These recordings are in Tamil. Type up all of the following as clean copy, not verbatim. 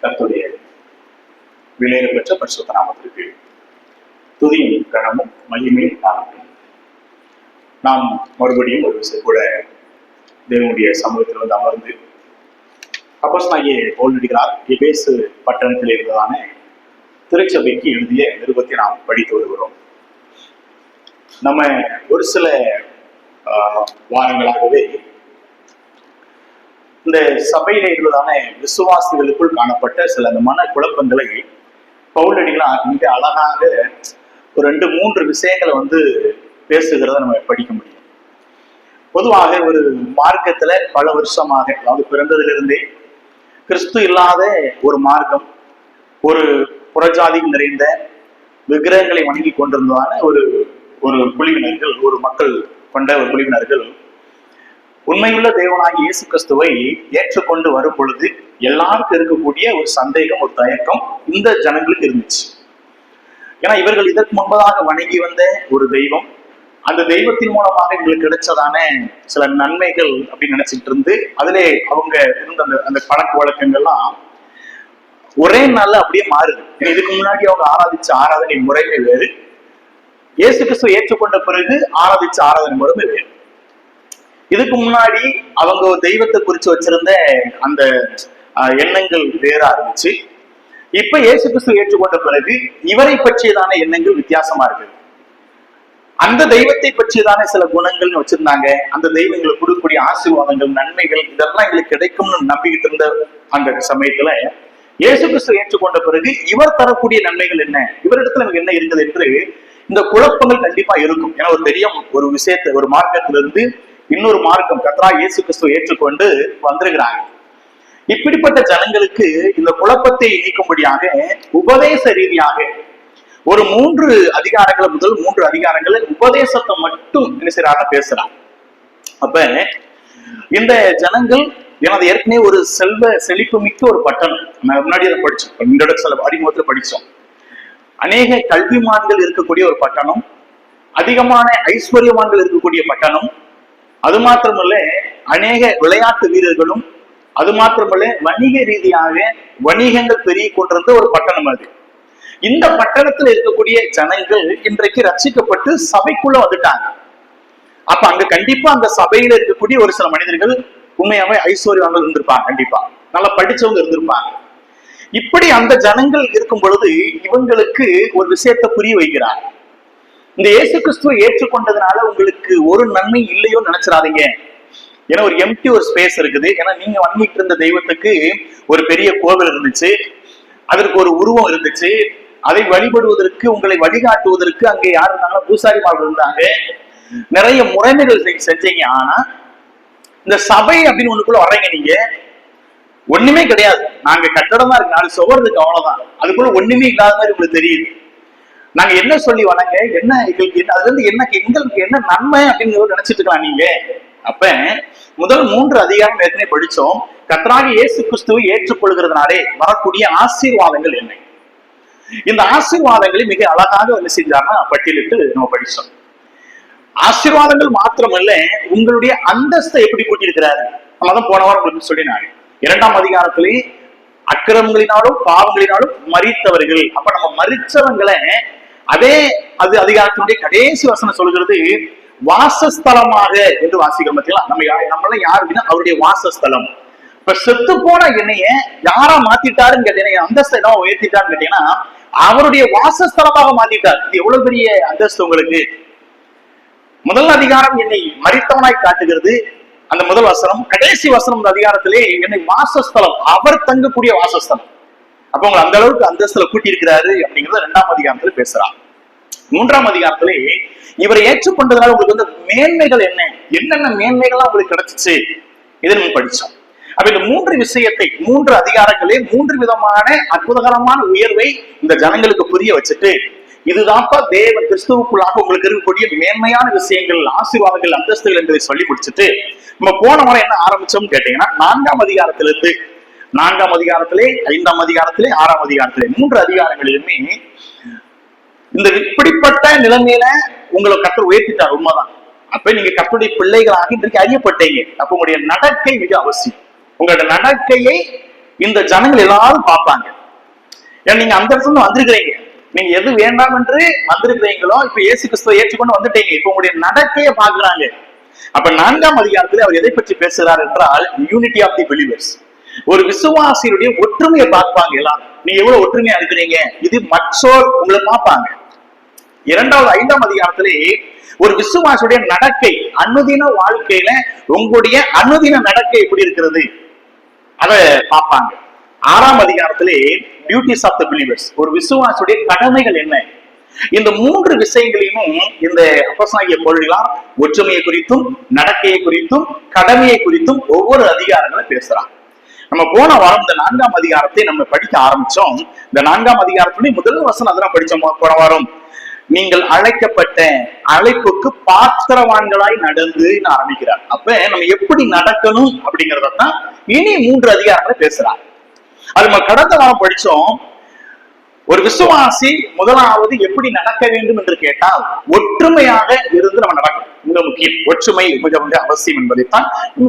கர்த்தருடைய விலையில பெற்ற பரிசுத்த நாமத்திற்கு துதியும் கனமும் மகிமையும் காரணம். நாம் மறுபடியும் ஒரு விஷயம் கூட தேவனுடைய சமூகத்தில் வந்து அமர்ந்து அப்போஸ்தலனாகிய பவுல் நடிகளார் எபேசு பட்டணத்தில் இருந்ததான திருச்சபைக்கு எழுதிய நிருபத்தை நாம் படித்து வருகிறோம். நம்ம ஒரு சில வாரங்களாகவே இந்த சபையில இருந்ததான விசுவாசிகளுக்குள் காணப்பட்ட சில மன குழப்பங்களை பவுலடிகளார் மிக அழகாக ஒரு 2-3 விஷயங்களை வந்து பேசுகிறத நம்ம படிக்க முடியும். பொதுவாக ஒரு மார்க்கத்துல பல வருஷமாக, அதாவது பிறந்ததிலிருந்தே கிறிஸ்து இல்லாத ஒரு மார்க்கம், ஒரு புறஜாதி நிறைந்த விக்கிரகங்களை வணங்கி கொண்டிருந்ததான ஒரு குழுவினர்கள், ஒரு மக்கள் கொண்ட ஒரு குழுவினர்கள் உண்மையுள்ள தேவனாகிய இயேசு கிறிஸ்துவை ஏற்றுக்கொண்டு வரும் பொழுது எல்லாருக்கும் இருக்கக்கூடிய ஒரு சந்தேகம், ஒரு தயக்கம் இந்த ஜனங்களுக்கு இருந்துச்சு. ஏன்னா இவர்கள் இதற்கு முன்பதாக வணங்கி வந்த ஒரு தெய்வம், அந்த தெய்வத்தின் மூலமாக எங்களுக்கு கிடைச்சதான சில நன்மைகள் அப்படின்னு நினைச்சிட்டு இருந்து அதிலே அவங்க இருந்த அந்த பழக்க வழக்கங்கள்லாம் ஒரே நாள்ல அப்படியே மாறுது. இதுக்கு முன்னாடி அவங்க ஆராதிச்ச ஆராதனை முறைமை வேறு, இயேசு கிறிஸ்துவை ஏற்றுக்கொண்ட பிறகு ஆராதிச்ச ஆராதனை முறைமை வேறு. இதுக்கு முன்னாடி அவங்க தெய்வத்தை குறிச்சு வச்சிருந்த அந்த எண்ணங்கள் வேற இருந்துச்சு. இப்ப இயேசு கிறிஸ்துவை ஏற்றுக்கொண்ட பிறகு இவரை பற்றியதான எண்ணங்கள் வித்தியாசமா இருக்கு. அந்த தெய்வத்தை பற்றியதான சில குணங்கள்னு வச்சிருந்தாங்க, அந்த தெய்வங்களுக்கு கொடுக்கக்கூடிய ஆசீர்வாதங்கள், நன்மைகள் இதெல்லாம் எங்களுக்கு கிடைக்கும்னு நம்பிக்கிட்டு இருந்த அந்த சமயத்துல இயேசு கிறிஸ்துவை ஏற்றுக்கொண்ட பிறகு இவர் தரக்கூடிய நன்மைகள் என்ன, இவரிடத்துல நமக்கு என்ன இருக்குது என்று இந்த குழப்பங்கள் கண்டிப்பா இருக்கும். ஏன்னா ஒரு பெரிய ஒரு விஷயத்தை, ஒரு மார்க்கத்திலிருந்து இன்னொரு மார்க்கம் கர்த்தராகிய இயேசு கிறிஸ்துவை ஏற்றுக்கொண்டு வந்திருக்கிறாங்க. இப்படிப்பட்ட ஜனங்களுக்கு இந்த குழப்பத்தை நீக்கும்படியாக உபதேச ரீதியாக ஒரு 3 அதிகாரங்களை, முதல் 3 அதிகாரங்களை உபதேசத்தை மட்டும் என்ன செய்யறாங்க, பேசுறாங்க. அப்ப இந்த ஜனங்கள், எனது ஏற்கனவே ஒரு செழிப்பு மிக்க ஒரு பட்டணம், முன்னாடி அதை படிச்சோம், இன்ட்ரோடக்ஷன்ல அறிமுகத்துல படிச்சோம். அநேக கல்விமான்கள் இருக்கக்கூடிய ஒரு பட்டணம், அதிகமான ஐஸ்வர்யவான்கள் இருக்கக்கூடிய பட்டணம், அது மாத்திரமல்ல அநேக விளையாட்டு வீரர்களும், அது மாத்திரமல்ல வணிக ரீதியாக வணிகங்கள் பெருகி கொண்டிருந்த ஒரு பட்டணம் அது. இந்த பட்டணத்துல இருக்கக்கூடிய ஜனங்கள் இன்றைக்கு ரட்சிக்கப்பட்டு சபைக்குள்ள வந்துட்டாங்க. அப்ப அங்க கண்டிப்பா அந்த சபையில இருக்கக்கூடிய ஒரு சில மனிதர்கள் உண்மையாவே ஐஸ்வர்யவான்கள் இருந்திருப்பாங்க, கண்டிப்பா நல்லா படிச்சவங்க இருந்திருப்பாங்க. இப்படி அந்த ஜனங்கள் இருக்கும் பொழுது இவங்களுக்கு ஒரு விஷயத்தை புரிய வைக்கிறாங்க. இந்த இயேசு கிறிஸ்துவை ஏற்றுக்கொண்டதுனால உங்களுக்கு ஒரு நன்மை இல்லையோ நினைச்சிடாதீங்க. ஏன்னா ஒரு எம்டி ஒரு ஸ்பேஸ் இருக்குது. ஏன்னா நீங்க வணங்கிட்டு இருந்த தெய்வத்துக்கு ஒரு பெரிய கோவில் இருந்துச்சு, அதற்கு ஒரு உருவம் இருந்துச்சு, அதை வழிபடுவதற்கு, உங்களை வழிகாட்டுவதற்கு அங்கே யாரு இருந்தாங்க, பூசாரிமார்கள் இருந்தாங்க, நிறைய முறைமைகள் செஞ்சீங்க. ஆனா இந்த சபை அப்படின்னு ஒண்ணுக்குள்ள வர்றீங்க, நீங்க ஒண்ணுமே கிடையாது, நாங்க கட்டடமா இருக்கு, 4 சுவர் இருக்கு, அவ்வளவுதான், அதுக்குள்ள ஒண்ணுமே இல்லாத மாதிரி உங்களுக்கு தெரியுது. நாங்க என்ன சொல்லி வணங்க, என்ன எங்களுக்கு என்ன, அதுல இருந்து என்ன எங்களுக்கு என்ன நன்மை அப்படின்னு நினைச்சிட்டு இருக்கலாம் நீங்க. அப்ப முதல் 3 அதிகாரம் ஏற்கனவே படிச்சோம். கர்த்தராகிய இயேசு கிறிஸ்துவை ஏற்றுக்கொள்கிறதுனாலே வரக்கூடிய ஆசீர்வாதங்கள் என்ன, இந்த ஆசீர்வாதங்களை மிக அழகாக என்ன செஞ்சாங்கன்னா பட்டியலிட்டு நம்ம படிச்சோம். ஆசீர்வாதங்கள் மாத்திரமல்ல, உங்களுடைய அந்தஸ்தை எப்படி கூட்டியிருக்கிறாரு, நம்மதான் போன வாரம் உங்களுக்கு சொல்லினாரு. 2ஆம் அதிகாரத்திலே அக்கிரமங்களினாலும் பாவங்களினாலும் மரித்தவர்கள். அப்ப நம்ம மரிச்சவங்களை அதே அதிகாரத்தினுடைய கடைசி வசனம் சொல்கிறது வாசஸ்தலமாக என்று வாசிக்கிறோம். பார்த்தீங்களா, நம்மள யாரு அப்படின்னா அவருடைய வாசஸ்தலம். இப்ப செத்து போன என்னைய யாரா மாத்திட்டாருன்னு கேட்டீங்கன்னா, அந்தஸ்தை என்ன உயர்த்திட்டாருன்னு கேட்டீங்கன்னா அவருடைய வாசஸ்தலமாக மாத்திட்டார். இது எவ்வளவு பெரிய அந்தஸ்து உங்களுக்கு. முதல் அதிகாரம் என்னை மரித்தவனாய் காட்டுகிறது, அந்த முதல் வசனம். கடைசி வசனம் இந்த அதிகாரத்திலே என்னை வாசஸ்தலம், அவர் தங்கக்கூடிய வாசஸ்தலம். அப்ப உங்களை அந்த அளவுக்கு அந்தஸ்துல கூட்டி இருக்கிறாரு அப்படிங்கறத 2ஆம் அதிகாரத்துல பேசுறான். 3ஆம் அதிகாரத்திலே இவரை ஏற்றுக்கொண்டதுனால உங்களுக்கு வந்து மேன்மைகள் என்னென்ன மேன்மைகள்லாம் உங்களுக்கு கிடைச்சிச்சு இதை நம்ம படிச்சோம். அப்ப இந்த 3 விஷயத்தை, 3 அதிகாரங்களே 3 விதமான அற்புதகரமான உயர்வை இந்த ஜனங்களுக்கு புரிய வச்சுட்டு, இதுதான்ப்பா தேவ கிறிஸ்துவுக்குள்ளாக உங்களுக்கு இருக்கக்கூடிய மேன்மையான விஷயங்கள், ஆசீர்வாதங்கள், அந்தஸ்துகள் என்பதை சொல்லி முடிச்சுட்டு நம்ம போன முறை என்ன ஆரம்பிச்சோம்னு கேட்டீங்கன்னா 4ஆம் அதிகாரத்திலிருந்து 4ஆம் அதிகாரத்திலே, 5ஆம் அதிகாரத்திலே, 6ஆம் அதிகாரத்திலே 3 அதிகாரங்களிலுமே இந்த இப்படிப்பட்ட நிலைமையில உங்களை கர்த்தர் உயர்த்திட்டார், உண்மைதான். அப்ப நீங்க கர்த்தருடைய பிள்ளைகளாக இன்றைக்கு அறியப்பட்டீங்க. அப்ப உங்களுடைய நடக்கை மிக அவசியம். உங்களோட நடக்கையை இந்த ஜனங்கள் எல்லாரும் பார்ப்பாங்க. ஏன்னா நீங்க அந்த இடத்துல வந்திருக்கிறீங்க, நீங்க எது வேண்டாம் என்று வந்திருக்கிறீங்களோ இப்ப இயேசு கிறிஸ்துவை ஏற்றுக்கொண்டு வந்துட்டீங்க, இப்ப உங்களுடைய நடக்கையை பாக்குறாங்க. அப்ப 4ஆம் அதிகாரத்தில் அவர் எதை பற்றி பேசுகிறார் என்றால் யூனிட்டி ஆஃப் தி பிலீவர்ஸ். ஒரு விசுவாசியுடைய ஒற்றுமையை பார்ப்பாங்க எல்லாரும். நீ எவ்வளவு ஒற்றுமையா இருக்கிறீங்க, இது மற்றோர் உங்களை பார்ப்பாங்க. 2வது 5ஆம் அதிகாரத்திலே ஒரு விசுவாசியுடைய நடக்கை, அனுதின வாழ்க்கையில உங்களுடைய அனுதின நடக்கை எப்படி இருக்கிறது அதை பார்ப்பாங்க. 6ஆம் அதிகாரத்திலே டியூட்டிஸ் ஆஃப் தி பிலீவர்ஸ், ஒரு விசுவாசியுடைய கடமைகள் என்ன. இந்த 3 விஷயங்களையும் இந்த அப்போஸ்தலனாகிய பவுல் ஒற்றுமையை குறித்தும் நடக்கையை குறித்தும் கடமையை குறித்தும் ஒவ்வொரு அதிகாரங்களை பேசுறாங்க. நம்ம போன வாரம் இந்த 4ஆம் அதிகாரத்தை நம்ம படிக்க ஆரம்பிச்சோம். இந்த 4ஆம் அதிகாரத்துடைய முதல் வசனம் அதெல்லாம் படிச்சோம் போன வாரம். நீங்கள் அழைக்கப்பட்ட அழைப்புக்கு பாத்திரவான்களாய் நடந்து ஆரம்பிக்கிறார். அப்ப நம்ம எப்படி நடக்கணும் அப்படிங்கறதான் இனி 3 அதிகாரங்களை பேசுறாங்க. அது நம்ம கடந்த வாரம் படிச்சோம். ஒரு விசுவாசி முதலாவது எப்படி நடக்க வேண்டும் என்று கேட்டால் ஒற்றுமையாக இருந்து நம்ம நடக்கணும். மிக முக்கியம், ஒற்றுமை மிக மிக அவசியம் என்பதைத்தான்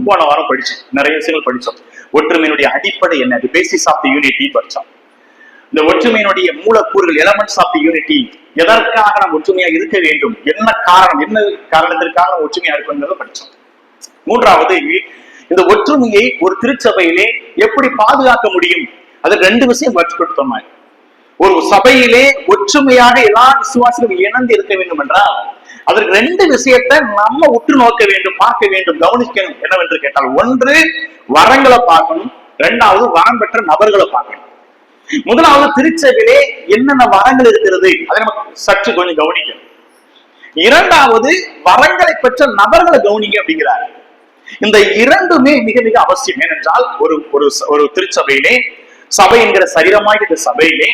போன வாரம் படிச்சோம். நிறைய விஷயங்கள் படிச்சோம். ஒற்றுமையினுடைய அடிப்படை என்ன, பேசிஸ் ஆஃப் தி யூனிட்டி படிச்சோம். இந்த ஒற்றுமையினுடைய மூலக்கூறுகள், எலமெண்ட்ஸ் ஆஃப் தி யூனிட்டி, எதற்காக நாம் ஒற்றுமையா இருக்க வேண்டும், என்ன காரணம், என்ன காரணத்திற்காக ஒற்றுமையா இருக்குங்கிறத படிச்சோம். 3வது இந்த ஒற்றுமையை ஒரு திருச்சபையிலே எப்படி பாதுகாக்க முடியும், அது 2 விஷயம் கொடுத்தோம். ஒரு சபையிலே ஒற்றுமையாக எல்லா விசுவாசிகளும் இணைந்து இருக்க வேண்டும் என்றால் அதற்கு 2 விஷயத்தை நம்ம உற்று நோக்க வேண்டும், பார்க்க வேண்டும், கவனிக்கணும். என்னவென்று கேட்டால், 1 வரங்களை பார்க்கணும், 2வது வரம் பெற்ற நபர்களை பார்க்கணும். முதலாவது திருச்சபையிலே என்னென்ன வரங்கள் இருக்கிறது அதை நம்ம சற்று கொஞ்சம் கவனிக்கணும். 2வது வரங்களை பெற்ற நபர்களை கவனிங்க அப்படிங்கிறார். இந்த 2மே மிக மிக அவசியம். ஏனென்றால் ஒரு திருச்சபையிலே, சபை என்கிற சரீரமாக இந்த சபையிலே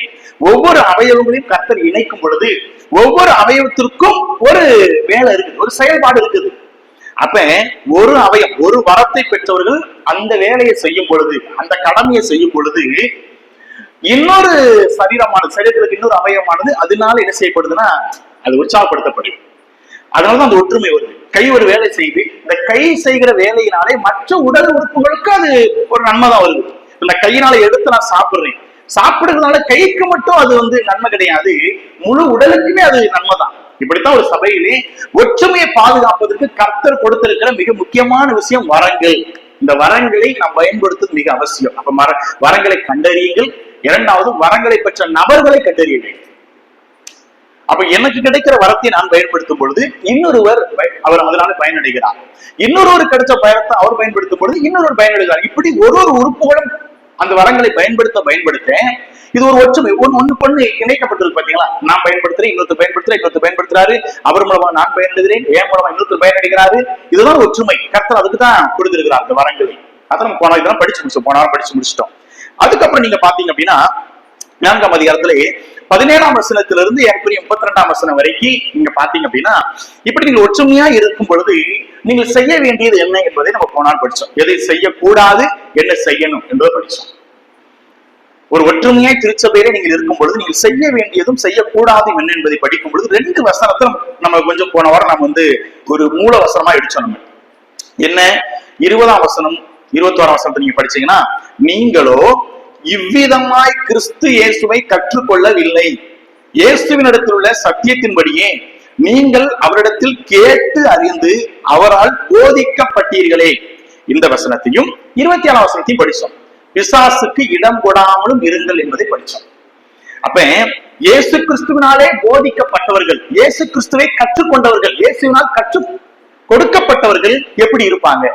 ஒவ்வொரு அவயவங்களையும் கர்த்தர் இணைக்கும் பொழுது ஒவ்வொரு அவயவத்திற்கும் ஒரு வேலை இருக்குது, ஒரு செயல்பாடு இருக்குது. அப்ப ஒரு அவயம், ஒரு வரத்தை பெற்றவர்கள் அந்த வேலையை செய்யும் பொழுது, அந்த கடமையை செய்யும் பொழுது இன்னொரு சரீரத்துக்கு இன்னொரு அவயமானது அதனால என்ன செய்யப்படுதுன்னா அது உற்சாகப்படுத்தப்படுது. அதனாலதான் அந்த ஒற்றுமை வருது. கை ஒரு வேலை செய்து இந்த கை செய்கிற வேலையினாலே மற்ற உடல் உறுப்புகளுக்கு அது ஒரு நன்மை தான் வருது. இந்த கையினால எடுத்து நான் சாப்பிடுறேன், சாப்பிடுறதுனால கைக்கு மட்டும் அது நன்மை கிடையாது, முழு உடலுக்குமே அது நன்மை தான். இப்படித்தான் ஒரு சபையிலே ஒற்றுமையை பாதுகாப்பதற்கு கர்த்தர் கொடுத்திருக்கிற மிக முக்கியமான விஷயம் வரங்கள். இந்த வரங்களை நாம் பயன்படுத்துவது மிக அவசியம். அப்ப வரங்களை கண்டறியுங்கள். 2வது வரங்களை பெற்ற நபர்களை கண்டறிய வேண்டும். அப்ப எனக்கு கிடைக்கிற வரத்தை நான் பயன்படுத்தும் பொழுது இன்னொருவர் அவர் அதனால பயனடைகிறார், இன்னொருவர் கிடைச்ச பயணத்தை அவர் பயன்படுத்தும் பொழுது இன்னொருவர் பயனடைகிறார். இப்படி ஒரு உறுப்புகளும் அந்த வரங்களை பயன்படுத்த இது ஒரு ஒற்றுமை. ஒண்ணு இணைக்கப்பட்டிருக்கு பாத்தீங்களா. நான் பயன்படுத்துறேன், இன்னொருத்தர் பயன்படுத்துறாரு, அவர் மூலமா நான் பயனடைகிறேன், என் மூலமா இன்னொருத்தர் பயனடைகிறாரு. இதுதான் ஒற்றுமை. கர்த்தர் அதுக்கு தான் கொடுத்திருக்கிறார் அந்த வரங்களை. அதான் நம்ம இதெல்லாம் படிச்சு முடிச்சிட்டோம். அதுக்கப்புறம் நீங்க பாத்தீங்க அப்படின்னா 4ஆம் அதிகாரத்திலே 17ஆம் வசனத்திலிருந்து 32ஆம் வசனம் வரைக்கும் நீங்க பாத்தீங்க அப்படின்னா இப்படி நீங்க ஒற்றுமையா இருக்கும் பொழுது நீங்கள் செய்ய வேண்டியது என்ன என்பதை நம்ம போனால் படிச்சோம். எதை செய்யக்கூடாது, என்ன செய்யணும் என்பதை படிச்சோம். ஒரு ஒற்றுமையாய் திருச்சபையில நீங்கள் இருக்கும் பொழுது நீங்கள் செய்ய வேண்டியதும் செய்யக்கூடாதும் என்ன என்பதை படிக்கும் பொழுது 2 வசனத்தை நம்ம கொஞ்சம் போன வாரம் நம்ம ஒரு மூல வசனமா எடுச்சோம். நம்ம என்ன, 20ஆம் வசனம் 21ஆம் வசனத்தை நீங்க படிச்சீங்கன்னா, நீங்களோ இவ்விதமாய் கிறிஸ்து இயேசுவை கற்றுக்கொள்ளவில்லை, இயேசுவினிடத்தில் உள்ள சத்தியத்தின்படியே நீங்கள் அவரிடத்தில் கேட்டு அறிந்து அவரால் போதிக்கப்பட்டீர்களே. இந்த வசனத்தையும் 27ஆம் வசனத்தையும் படிச்சோம். பிசாசுக்கு இடம் கொடாமலும் இருங்கள் என்பதை படிச்சோம். அப்ப இயேசு கிறிஸ்துவினாலே போதிக்கப்பட்டவர்கள், இயேசு கிறிஸ்துவை கற்றுக்கொண்டவர்கள், இயேசுவினால் கற்றுக் கொடுக்கப்பட்டவர்கள் எப்படி இருப்பாங்க,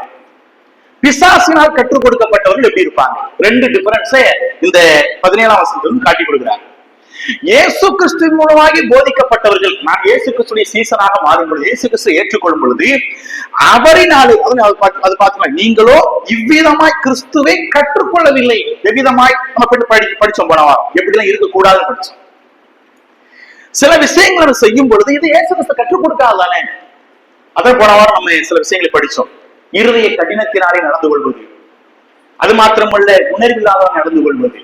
பிசாசினால் கற்றுக் கொடுக்கப்பட்டவர்கள் எப்படி இருப்பாங்க? 2 டிஃபரன்ஸை இந்த 17ஆம் வசனத்திலிருந்து காட்டி கொடுக்கிறாங்க. இயேசு கிறிஸ்து மூலமாக போதிக்கப்பட்டவர்கள், நான் இயேசு கிறிஸ்துடைய சீசனாக மாறும் பொழுது, இயேசு கிறிஸ்து ஏற்றுக்கொள்ளும் பொழுது அவரினாலே அது பார்க்கலாம், நீங்களோ இவ்விதமாய் கிறிஸ்துவை கற்றுக்கொள்ளவில்லை. எவ்விதமாய் நம்ம படிச்சோம் போனவா, எப்படிலாம் இருக்கக்கூடாதுன்னு படிச்சோம். சில விஷயங்களை செய்யும் பொழுது இது இயேசு கிறிஸ்து கற்றுக் கொடுக்காதானே. அதை போனவாரம் நம்ம சில விஷயங்களை படிச்சோம். இருதய கடினத்தினாலே நடந்து கொள்வது, அது மாத்திரமல்ல உணர்வில்லாதவன் நடந்து கொள்வது,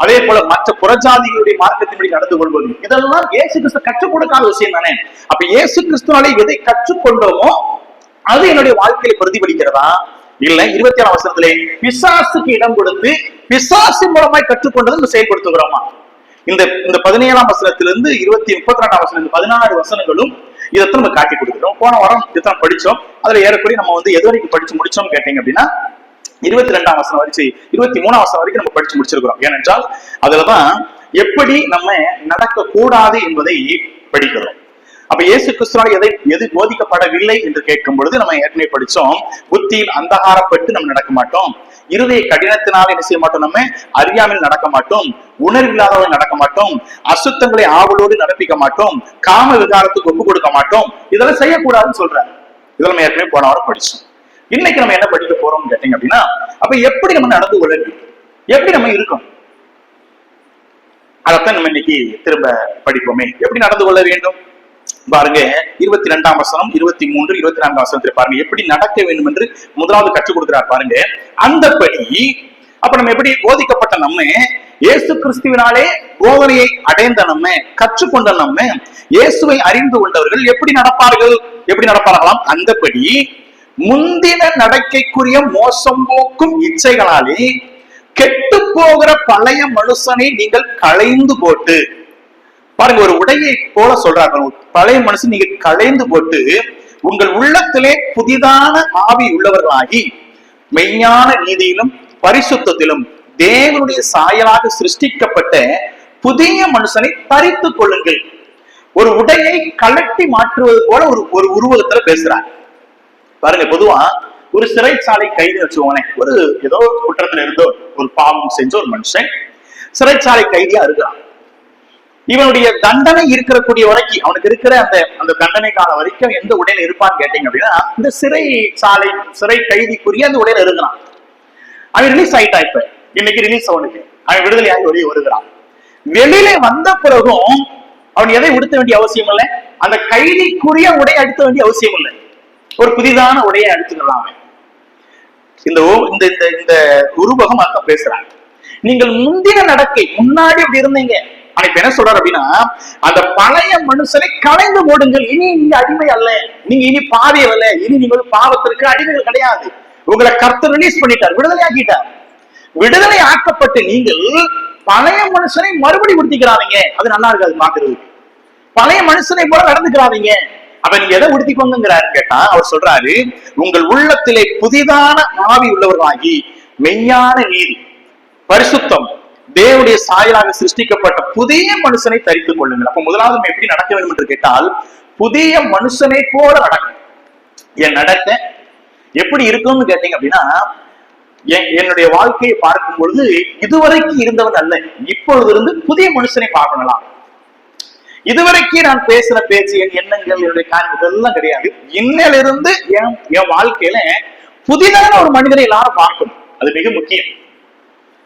அதே போல மற்ற புறஜாதிகளுடைய மார்க்கத்தின்படி நடந்து கொள்வது, இதெல்லாம் இயேசு கிறிஸ்து கற்றுக் கொடுக்காத விஷயம் தானே. அப்ப இயேசு கிறிஸ்துவாலே எதை கற்றுக்கொண்டோமோ அது என்னுடைய வாழ்க்கையில பிரதிபலிக்கிறதா? இல்ல 27ஆம் வசனத்திலே பிசாசுக்கு இடம் கொடுத்து பிசாசு மூலமாய் கற்றுக்கொண்டதை நம்ம செயல்படுத்துகிறோமா? இந்த 17ஆம் வசனத்திலிருந்து 32ஆம் வசனம் 16 வசனங்களும் இதைத்தான் நம்ம காட்டி கொடுக்கிறோம். போன வாரம் இதைத்தான் படிச்சோம். அதுல ஏறக்குறைய நம்ம எது வரைக்கும் படிச்சு முடிச்சோம் கேட்டீங்க அப்படின்னா 22ஆம் வசனம் வரைக்கும் 23ஆம் வசனம் வரைக்கும் நம்ம படிச்சு முடிச்சிருக்கிறோம். ஏனென்றால் அதுலதான் எப்படி நம்ம நடக்க கூடாது என்பதை படிக்கிறோம். அப்ப இயேசு கிறிஸ்துவால் எது போதிக்கப்படவில்லை என்று கேட்கும் பொழுது நம்ம ஏற்கனவே படிச்சோம், புத்தியில் அந்தகாரப்பட்டு நம்ம நடக்க மாட்டோம், இருதய கடினத்தினால என்ன செய்ய மாட்டோம், நம்ம அறியாமல் நடக்க மாட்டோம், உணர்வில்லாதவர்கள் நடக்க மாட்டோம், அசுத்தங்களை ஆவலோடு நடப்பிக்க மாட்டோம், காம விகாரத்துக்கு ஒப்பு கொடுக்க மாட்டோம், இதெல்லாம் செய்யக்கூடாதுன்னு சொல்றாரு. இதெல்லாம் நம்ம ஏற்கனவே போன வாரம் படிச்சோம். இன்னைக்கு நம்ம என்ன படிக்க போறோம் கேட்டீங்க அப்படின்னா, அப்ப எப்படி நம்ம நடந்து கொள்ள வேண்டும், எப்படி நம்ம இருக்கோம், அதைத்தான் நம்ம இன்னைக்கு திரும்ப படிப்போமே. எப்படி நடந்து கொள்ள வேண்டும் பாருங்க. 22ஆம் வசனம் 23 24ஆம் வசனத்தில் பாருங்க எப்படி நடக்க வேண்டும் என்று முதலாவது கற்றுக் கொடுக்கிறார் பாருங்க. அந்தபடி அப்ப நம்ம எப்படி போதிக்கப்பட்ட நம்ம இயேசு கிறிஸ்துவினாலே போதனையை அடைந்த நம்ம கற்றுக்கொண்ட நம்ம இயேசுவை அறிந்து கொண்டவர்கள் எப்படி நடப்பார்களாம்? அந்தபடி முந்தின நடக்கைக்குரிய மோசம் போக்கும் இச்சைகளாலே கெட்டு போகிற பழைய மனுஷனை நீங்கள் களைந்து போட்டு, பாருங்க ஒரு உடையை போல சொல்றாங்க, பழைய மனுஷன் நீங்க களைந்து போட்டு உங்கள் உள்ளத்திலே புதிதான ஆவி உள்ளவர்களாகி மெய்ஞான நீதியிலும் பரிசுத்தத்திலும் தேவனுடைய சாயலாக சிருஷ்டிக்கப்பட்ட புதிய மனுஷனை தரித்துக் கொள்ளுங்கள். ஒரு உடையை கலட்டி மாற்றுவது போல ஒரு உருவகத்துல பேசுறாங்க பாருங்க. பொதுவா ஒரு சிறைச்சாலை கைது வச்சுக்கோங்களேன், ஒரு ஏதோ குற்றத்துல இருந்தோ ஒரு பாவம் செஞ்ச ஒரு மனுஷன் சிறைச்சாலை கைதியா இருக்கிறான். இவனுடைய தண்டனை இருக்கக்கூடிய வரைக்கும், அவனுக்கு இருக்கிற அந்த தண்டனை காலம் வரைக்கும் எந்த உடையில இருப்பான்னு கேட்டீங்க அப்படின்னா இந்த சிறை கைதிக்குரிய அந்த உடையில இருக்கிறான். அவன் ரிலீஸ் ஆயிட்டா, இப்ப இன்னைக்கு ரிலீஸ் அவனுக்கு, அவன் விடுதலையாகி வெளியே வருகிறான். வெளியில வந்த பிறகும் அவன் எதை உடுத்த வேண்டிய அவசியம் இல்லை, அந்த கைதிக்குரிய உடையை அடித்த வேண்டிய அவசியம் இல்லை, ஒரு புதிதான உடையை அடித்துக்கலாம். இந்த உருவகம் அர்த்தம் பேசுறாங்க. நீங்கள் முந்தின நடக்கை முன்னாடி அப்படி இருந்தீங்க, இப்ப என்ன சொல்றாரு அப்படின்னா அந்த பழைய மனுஷனை களைந்து போடுங்கள். இனி நீங்க அடிமை அல்ல, நீங்க இனி பாவி அல்ல, இனி நீங்கள் பாவத்திற்கு அடிமைகள் கிடையாது. உங்களை கர்த்தர் ரிலீஸ் பண்ணிட்டார், விடுதலை ஆக்கிட்டார். விடுதலை ஆக்கப்பட்டு நீங்கள் பழைய மனுஷனை மறுபடி உடுத்திக்கிறாதீங்க. அது நல்லா இருக்காது பாக்குறது. பழைய மனுஷனை போல நடந்துக்கிறாதீங்க. அப்ப நீங்க எதை உடுத்திக்கோங்கிறாரு கேட்டா அவர் சொல்றாரு, உங்கள் உள்ளத்திலே புதிதான ஆவி உள்ளவர்களாகி மெய்யான நீதி பரிசுத்தம் தேவனுடைய சாயலாக சிருஷ்டிக்கப்பட்ட புதிய மனுஷனை தரித்துக் கொள்ளுங்கள். அப்ப முதலாவது நம்ம எப்படி நடக்க வேண்டும் என்று கேட்டால் புதிய மனுஷனை போல நடக்கும். என் நடக்க எப்படி இருக்கும்னு கேட்டீங்க அப்படின்னா, என்னுடைய வாழ்க்கையை பார்க்கும் பொழுது இதுவரைக்கும் இருந்தவன் அல்ல, இப்பொழுது இருந்து புதிய மனுஷனை பார்க்கணும். இதுவரைக்கும் நான் பேசுற பேச்சு, என் எண்ணங்கள், என்னுடைய காரியங்கள் எல்லாம் கிடையாது. இன்னிலிருந்து என் வாழ்க்கையில புதிதான ஒரு மனிதனை எல்லாரும் பார்க்கணும். அது மிக முக்கியம்.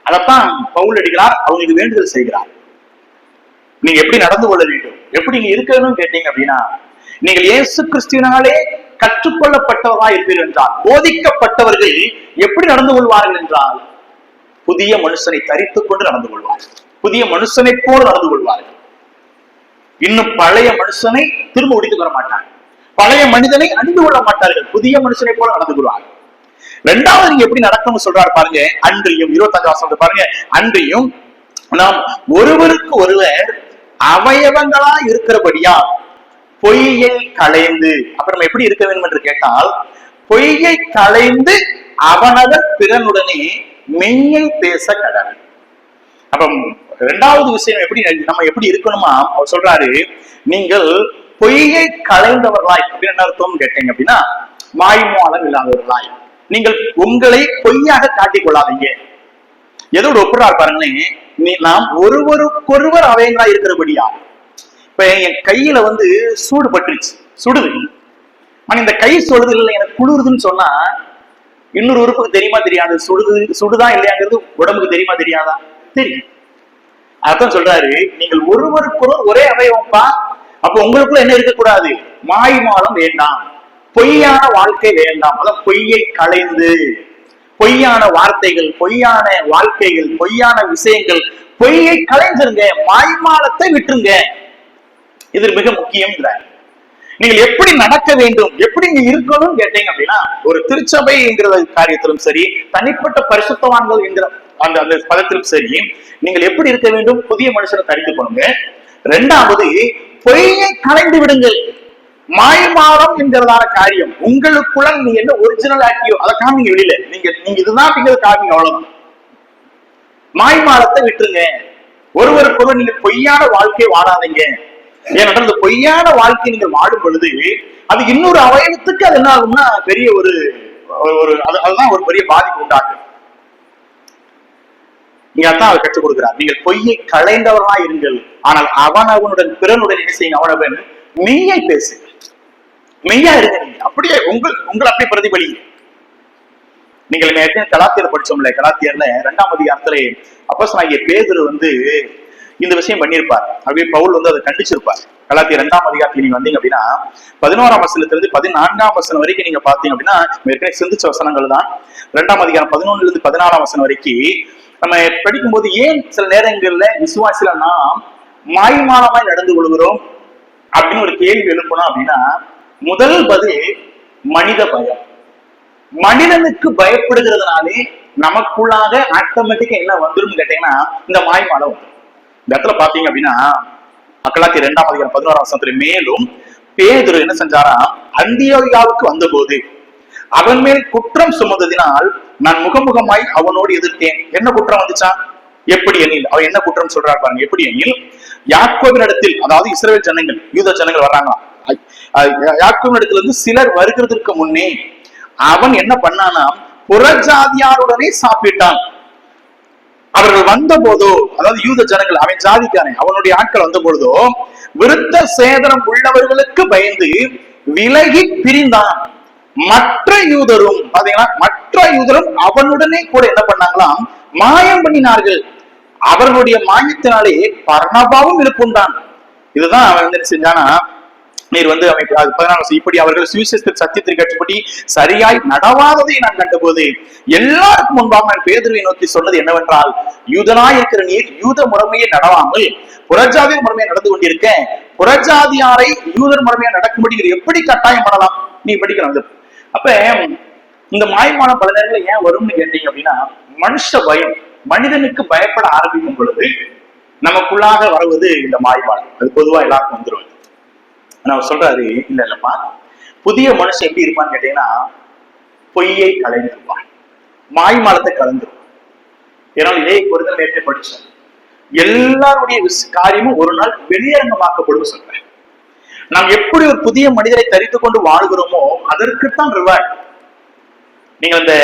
அதத்தான் பவுல் அடிகளார் அவங்களுக்கு வேண்டுதல் செய்கிறார். நீங்க எப்படி நடந்து கொள்ள வேண்டும், எப்படி நீங்க இருக்கணும்னு கேட்டீங்க அப்படின்னா, நீங்கள் இயேசு கிறிஸ்துவினாலே கற்றுக்கொள்ளப்பட்டவர்களாக இருப்பீர்கள் என்றால், போதிக்கப்பட்டவர்கள் எப்படி நடந்து கொள்வார்கள் என்றால் புதிய மனுஷனை தரித்துக் கொண்டு நடந்து கொள்வார்கள், புதிய மனுஷனை போல நடந்து கொள்வார்கள். இன்னும் பழைய மனுஷனை திரும்ப உடித்துக் கொள்ள மாட்டார்கள், பழைய மனிதனை அணிந்து கொள்ள மாட்டார்கள், புதிய மனுஷனை போல நடந்து கொள்வார்கள். ரெண்டாவது நீங்க எப்படி நடக்கணும்னு சொல்றாரு பாருங்க. அன்றியும் 25 வசனம் பாருங்க, அன்றியும் நாம் ஒருவருக்கு ஒருவர் அவயவங்களா இருக்கிறபடியா பொய்யை களைந்து, அப்ப நம்ம எப்படி இருக்க வேண்டும் என்று கேட்டால் பொய்யை களைந்து அவனவர் பிறனுடனே மெய்யை பேச கடவுள். அப்ப இரண்டாவது விஷயம் எப்படி நம்ம எப்படி இருக்கணுமா அவர் சொல்றாரு, நீங்கள் பொய்யை களைந்தவர்களாய் அப்படின்னு என்ன அர்த்தம் கேட்டீங்க அப்படின்னா, வாய்மூலம் இல்லாதவர்களாய் நீங்கள் உங்களை பொய்யாக காட்டிக் கொள்ளாதீங்க. எதோட ஒப்புறாரு பாருங்களேன், நாம் ஒருவருக்கொருவர் அவயங்களா இருக்கிறபடியா. இப்ப என் கையில சூடு பட்டுருச்சு, சுடுது. ஆனா இந்த கை சொல்லுது இல்லை எனக்கு குளிருதுன்னு சொன்னா இன்னொரு உறுப்புக்கு தெரியுமா தெரியாது, சுடுதான் இல்லையாங்கிறது உடம்புக்கு தெரியுமா தெரியாதா? தெரியும். அதான் சொல்றாரு, நீங்கள் ஒருவருக்கொருவர் ஒரே அவயவம்பா. அப்ப உங்களுக்குள்ள என்ன இருக்கக்கூடாது, மாய்மாலம் வேண்டாம், பொய்யான வாழ்க்கை வேண்டாம். அதான் பொய்யை களைந்து, பொய்யான வார்த்தைகள், பொய்யான வாழ்க்கைகள், பொய்யான விஷயங்கள், பொய்யை களைஞ்சிருங்க, மாய்மாலத்தை விட்டுருங்க. இது மிக முக்கியம். நீங்கள் எப்படி நடக்க வேண்டும், எப்படி நீங்க இருக்கணும் கேட்டீங்க அப்படின்னா, ஒரு திருச்சபைங்கிற காரியத்திலும் சரி, தனிப்பட்ட பரிசுத்தவான்கள் என்கிற அந்த அந்த பதத்திலும் சரி, நீங்கள் எப்படி இருக்க வேண்டும், புதிய மனுஷனை தரித்து கொள்ளுங்க. இரண்டாவது, பொய்யை கலைந்து விடுங்கள். மாய்மாலம் என்கிறதான காரியம் உங்களுக்குள்ள நீங்க என்ன ஒரிஜினல் ஆக்கியோ அதை காமிங்க வெளியில. நீங்க இதுதான் அப்படிங்கிறது காமிங்க, அவ்வளவுதான். மாய்மாலத்தை விட்டுருங்க. ஒருவருக்கொருவர் நீங்க பொய்யான வாழ்க்கையை வாழாதீங்க. ஏனென்றால் இந்த பொய்யான வாழ்க்கை நீங்கள் வாடும் பொழுது அது இன்னொரு அவயவத்துக்கு அது என்ன ஆகும்னா பெரிய ஒரு அதுதான் ஒரு பெரிய பாதிப்பு உண்டாகும். நீங்க அதான் அவர் கற்றுக் கொடுக்கிறார். நீங்கள் பொய்யை களைந்தவர்களா இருங்கள், ஆனால் அவனுடன் பிறனுடன் என்ன செய்யுங்க, அவனவன் மெய்யை பேசுங்க. மெய்யா இருங்க. நீங்க அப்படியே உங்களை அப்படியே பிரதிபலி. நீங்கள் நேற்று கலாத்தியர் படிச்சோம்ல, கலாத்தியர்ல 2ஆம் அதிகாரத்திலே அப்போஸ்தலனாகிய பேதுரு இந்த விஷயம் பண்ணியிருப்பார். அப்படியே பவுல் அதை கண்டிச்சிருப்பார். கலாத்தியர் 2ஆம் அதிகாரத்தில் நீங்க வந்தீங்க அப்படின்னா 11ஆம் வசனத்திலிருந்து 14ஆம் வசனம் வரைக்கும் நீங்க பாத்தீங்க அப்படின்னா ஏற்கனவே சிந்திச்ச வசனங்கள் தான். 2ஆம் அதிகாரம் 11ல இருந்து 14ஆம் வசனம் வரைக்கும் நம்ம படிக்கும்போது ஏன் சில நேரங்கள்ல விசுவாசில நாம் மாய்மாலமாய் நடந்து கொள்கிறோம் அப்படின்னு ஒரு கேள்வி எழுப்பணும் அப்படின்னா, முதல் பதில் மனித பயம். மனிதனுக்கு பயப்படுகிறதுனாலே நமக்குள்ளாக ஆட்டோமேட்டிக்கா என்ன வந்துடும் கேட்டீங்கன்னா இந்த மாய்மாலம் வந்துடும். இந்த இடத்துல பாத்தீங்க அப்படின்னா கலாத்தியர் 2ஆம் அதிகாரம் 11ஆம் வசனத்துல மேலும் பேதுரு என்ன செஞ்சாரா, அந்தியோகியாவுக்கு வந்த போது அவன் மேல் குற்றம் சுமந்ததினால் நான் முகமுகமாய் அவனோடு எதிர்த்தேன். என்ன குற்றம் வந்துச்சா? எப்படி எண்ணில் அவன் என்ன குற்றம் சொல்றாரு பாருங்க. எப்படி எண்ணில், யாக்கோபின் இடத்தில், அதாவது இஸ்ரவேல் ஜனங்கள், யூத ஜனங்கள் வர்றாங்களாம், யாக்கோபின் இடத்துல இருந்து சிலர் வருகிறதுக்கு முன்னே அவன் என்ன பண்ணானா, புறஜாதியாருடனே சாப்பிட்டான். அவர்கள் வந்த போதோ, அதாவது யூத ஜனங்கள், அவன் ஜாதிக்காரன், அவனுடைய ஆட்கள் வந்த பொழுதோ விருத்த சேதனம் உள்ளவர்களுக்கு பயந்து விலகி பிரிந்தான். மற்ற யூதரும் பாத்தீங்களா, மற்ற யூதரும் அவனுடனே கூட என்ன பண்ணாங்களாம், மாயம் பண்ணினார்கள். அவர்களுடைய மாயத்தினாலே பர்னபாவும் இருப்புண்டான். இதுதான் அவன் என்ன செஞ்சானா, நீர் அவன் 14 இப்படி அவர்கள் சுவிசேஷத்தின் சத்தியத்திற்கு கட்டுப்படி சரியாய் நடவாததை நான் கண்டபோது எல்லாருக்கும் முன்பாக நான் பேதுருவை நோக்கி சொன்னது என்னவென்றால், யூதனாய் இருக்கிற நீர் யூத முறைமையை நடவாமல் புறஜாதிய முறைமையை நடந்து கொண்டிருக்க, புறஜாதியாரை யூதர் முறைமையை நடக்கும்படி எப்படி கட்டாயம் பண்ணலாம்? நீ படிக்கலாம். அப்ப இந்த மாய்மாலம் பல நேரங்களில் ஏன் வரும்னு கேட்டீங்க அப்படின்னா, மனுஷ பயம். மனிதனுக்கு பயப்பட ஆரம்பிக்கும் பொழுது நமக்குள்ளாக வருவது இந்த மாய்மாலம். அது பொதுவா எல்லாருக்கும் வந்துடும். அவர் சொல்றாரு, இல்லப்பா, புதிய மனுஷன் எப்படி இருப்பான்னு கேட்டீங்கன்னா, பொய்யை கலைந்துருப்பான், மாய்மாலத்தை கலந்துருப்பான். ஏன்னா இதே ஒரு நேரத்தை படிச்சோம், எல்லாருடைய காரியமும் ஒரு நாள் வெளியரங்கமாக்கப்படும் சொல்றேன். நாம் எப்படி ஒரு புதிய மனிதரை தரித்து கொண்டு வாழ்கிறோமோ அதற்குத்தான் ரிவார்ட். நீங்க அந்த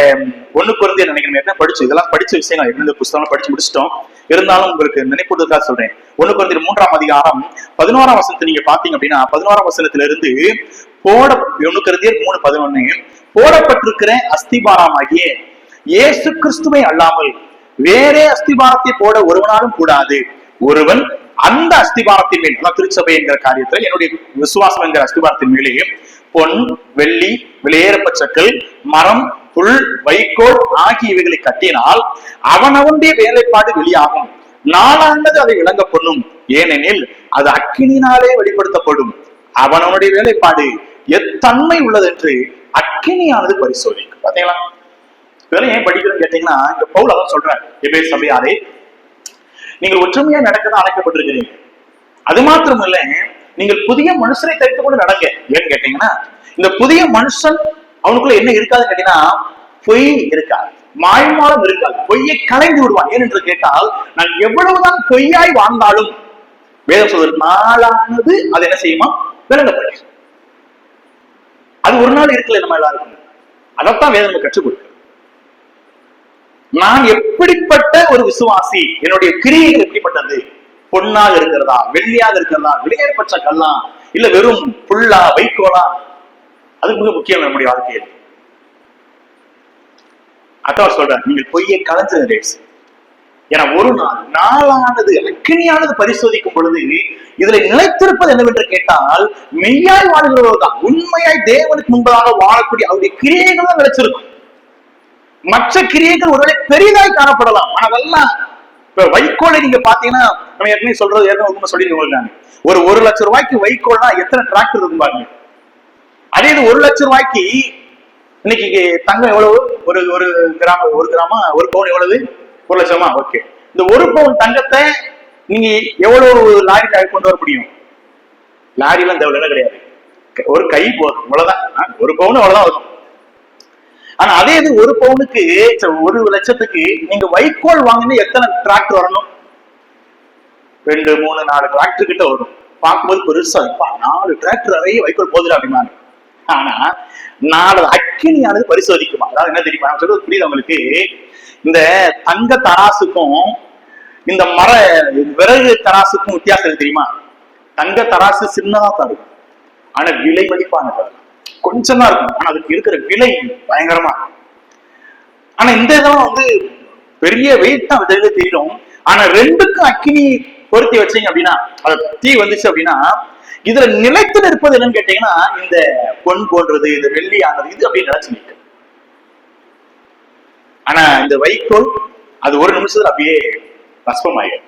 1 கொரிந்தியர் நினைக்கிறேன் படிச்சு, இதெல்லாம் படிச்ச விஷயங்கள் இந்த புத்தகம் படிச்சு முடிச்சிட்டோம். இருந்தாலும் உங்களுக்கு நினைப்பதற்காக சொல்றேன். 1 கொரிந்தியர் 3ஆம் அதிகாரம் 11ஆம் வசனத்தை நீங்க பாத்தீங்க அப்படின்னா, 11ஆம் வசனத்துல இருந்து 1 கொரிந்தியர் 3:11 போடப்பட்டிருக்கிற அஸ்திபாரமாகிய இயேசு கிறிஸ்துவை அல்லாமல் வேறே அஸ்திபாரத்தை போட ஒருவனாலும் கூடாது. ஒருவன் அந்த அஸ்திபாரத்தின் மேல், திருச்சபை என்கிற காரியத்துல என்னுடைய விசுவாசம் என்கிற அஸ்திபாரத்தின் மேலே பொன், வெள்ளி, விலையேறப்பச்சக்கல், மரம், புல், வைக்கோல் ஆகியவைகளை கட்டினால் அவனவனுடைய வேலைப்பாடு வெளியாகும். நாளானது அதை விளங்க பண்ணும். ஏனெனில் அது அக்கினியினாலே வெளிப்படுத்தப்படும். அவனவனுடைய வேலைப்பாடு எத்தன்மை உள்ளது என்று அக்கினியானது பரிசோதிக்கும். பாத்தீங்களா, இதெல்லாம் ஏன் படிக்கிறோம் கேட்டீங்கன்னா, இங்க பவுல் அதான் சொல்றாரு, எபேசு சபையாரே, நீங்கள் ஒற்றுமையா நடக்கதான் அழைக்கப்பட்டிருக்கிறீங்க. அது மாத்திரம் இல்ல, நீங்கள் புதிய மனுஷனை தரித்துக் கொண்டு நடங்க. ஏன்னு கேட்டீங்கன்னா, இந்த புதிய மனுஷன் அவனுக்குள்ள என்ன இருக்காதுன்னு கேட்டீங்கன்னா, பொய் இருக்காது, மாய்மாலம் இருக்காது, பொய்யை கலைந்து விடுவான். ஏனென்று கேட்டால், நான் எவ்வளவுதான் பொய்யாய் வாழ்ந்தாலும் வேதம் சொல்வது நாளானது அது என்ன செய்யுமா, விளங்கப்படும். அது ஒரு நாள் இருக்கல நம்ம எல்லாருக்கும். அதைத்தான் வேதம் நம்ம கற்றுக் கொடுக்க. நான் எப்படிப்பட்ட ஒரு விசுவாசி, என்னுடைய கிரியைகள் எப்படிப்பட்டது, பொன்னாக இருக்கிறதா, வெள்ளியாக இருக்கிறதா, விலையேறப்பட்ட கல்லா, இல்ல வெறும் புல்லா, வைக்கோலா, அது மிக முக்கியம் நம்முடைய வாழ்க்கையில். அதான் சொல்ற, நீங்கள் பொய்யை கலந்து. ஏன்னா ஒரு நாளானது அக்கினியானது பரிசோதிக்கும் பொழுது இதுல நிலைத்திருப்பது என்னவென்று கேட்டால், மெய்யாய் வாழ்கிறவர்கள் தான், உண்மையாய் தேவனுக்கு முன்பதாக வாழக்கூடிய அவருடைய கிரியைகள் தான் நிலைச்சிருக்கும். மற்ற கிரியைகள் ஒருவேளை பெரிதாய் காணப்படலாம், ஆனா அதெல்லாம் இப்ப வைக்கோலை நீங்க பாத்தீங்கன்னா, நம்ம ஏற்கனவே சொல்றது ஏற்கனவே சொல்லிருக்கோம், ஒரு 1 லட்சம் ரூபாய்க்கு வைக்கோல்னா எத்தனை டிராக்டர் இருக்கும் பாருங்க. அதே இது 1,00,000 இன்னைக்கு தங்கம் எவ்வளவு? ஒரு ஒரு கிராம ஒரு பவுன் எவ்வளவு? 1,00,000. ஓகே, இந்த ஒரு பவுன் தங்கத்தை நீங்க எவ்வளவு லாரியில கொண்டு வர முடியும்? லாரிலாம் தேவையில்லை, கிடையாது, ஒரு கை போதும், அவ்வளவுதான். ஒரு பவுன் அவ்வளவுதான் வரும். ஆனா அதே இது ஒரு பவுனுக்கு 1,00,000க்கு நீங்க வைக்கோல் வாங்கினா எத்தனை டிராக்டர் வரணும்? 2, 3, 4 டிராக்டர் கிட்ட வரும். பார்க்கும்போது பெருசா 4 டிராக்டர் நிறைய வைக்கோல் போதுடா அப்படின்னாங்க. ஆனா 4 அக்கினியானது பரிசோதிக்குமா. அதாவது என்ன தெரியுமா சொல்றது புரியுது உங்களுக்கு? இந்த தங்க தராசுக்கும் இந்த விறகு தராசுக்கும் வித்தியாசம் தெரியுமா? தங்க தராசு சின்னதா தான் இருக்கும், ஆனா விலை மதிப்பானது கொஞ்சம் தான் இருக்கும், ஆனா அதுக்கு இருக்கிற விலை பயங்கரமா. ஆனா இந்த இதெல்லாம் பெரிய வெயிட்டா தெரியும். ஆனா ரெண்டுக்கும் அக்கினி பொருத்தி வச்சீங்க அப்படின்னா, அது தீ வந்துச்சு அப்படின்னா, இதுல நிலைத்து நிற்பது என்னன்னு கேட்டீங்கன்னா, இந்த பொன் போன்றது, இந்த வெள்ளி ஆனது, இது அப்படின்னு நினைச்சு நிற்கும். ஆனா இந்த வைக்கோல் அது ஒரு நிமிஷத்துல அப்படியே பஸ்பமாயிடும்.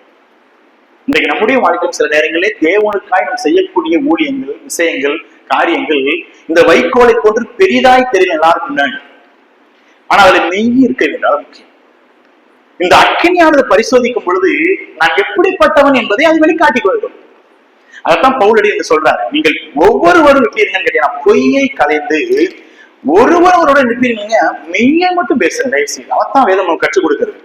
இன்றைக்கு நம்முடைய வாழ்க்கையில் சில நேரங்களே தேவனுக்காய் நாம் செய்யக்கூடிய ஊழியங்கள், விஷயங்கள், காரியங்கள் இந்த வைக்கோலை போன்று பெரிதாய் தெரியும் எல்லாருக்கும் முன்னாடி. ஆனா அதுல நெய் இருக்க வேண்டும், முக்கியம். இந்த அக்கினியானது பரிசோதிக்கும் பொழுது நான் எப்படிப்பட்டவன் என்பதை அது வெளிக்காட்டிக் கொள்ளும். அதைத்தான் பவுலடி என்று சொல்றாரு. நீங்கள் ஒவ்வொருவரும் எப்படி இருங்கன்னு கேட்டீங்கன்னா, பொய்யை கலைந்து ஒருவரோட நிற்பீங்க, மெய்யை மட்டும் பேசுறேன் தயவு செய்து. அதான் வேதம் நமக்கு கற்றுக் கொடுக்கிறது.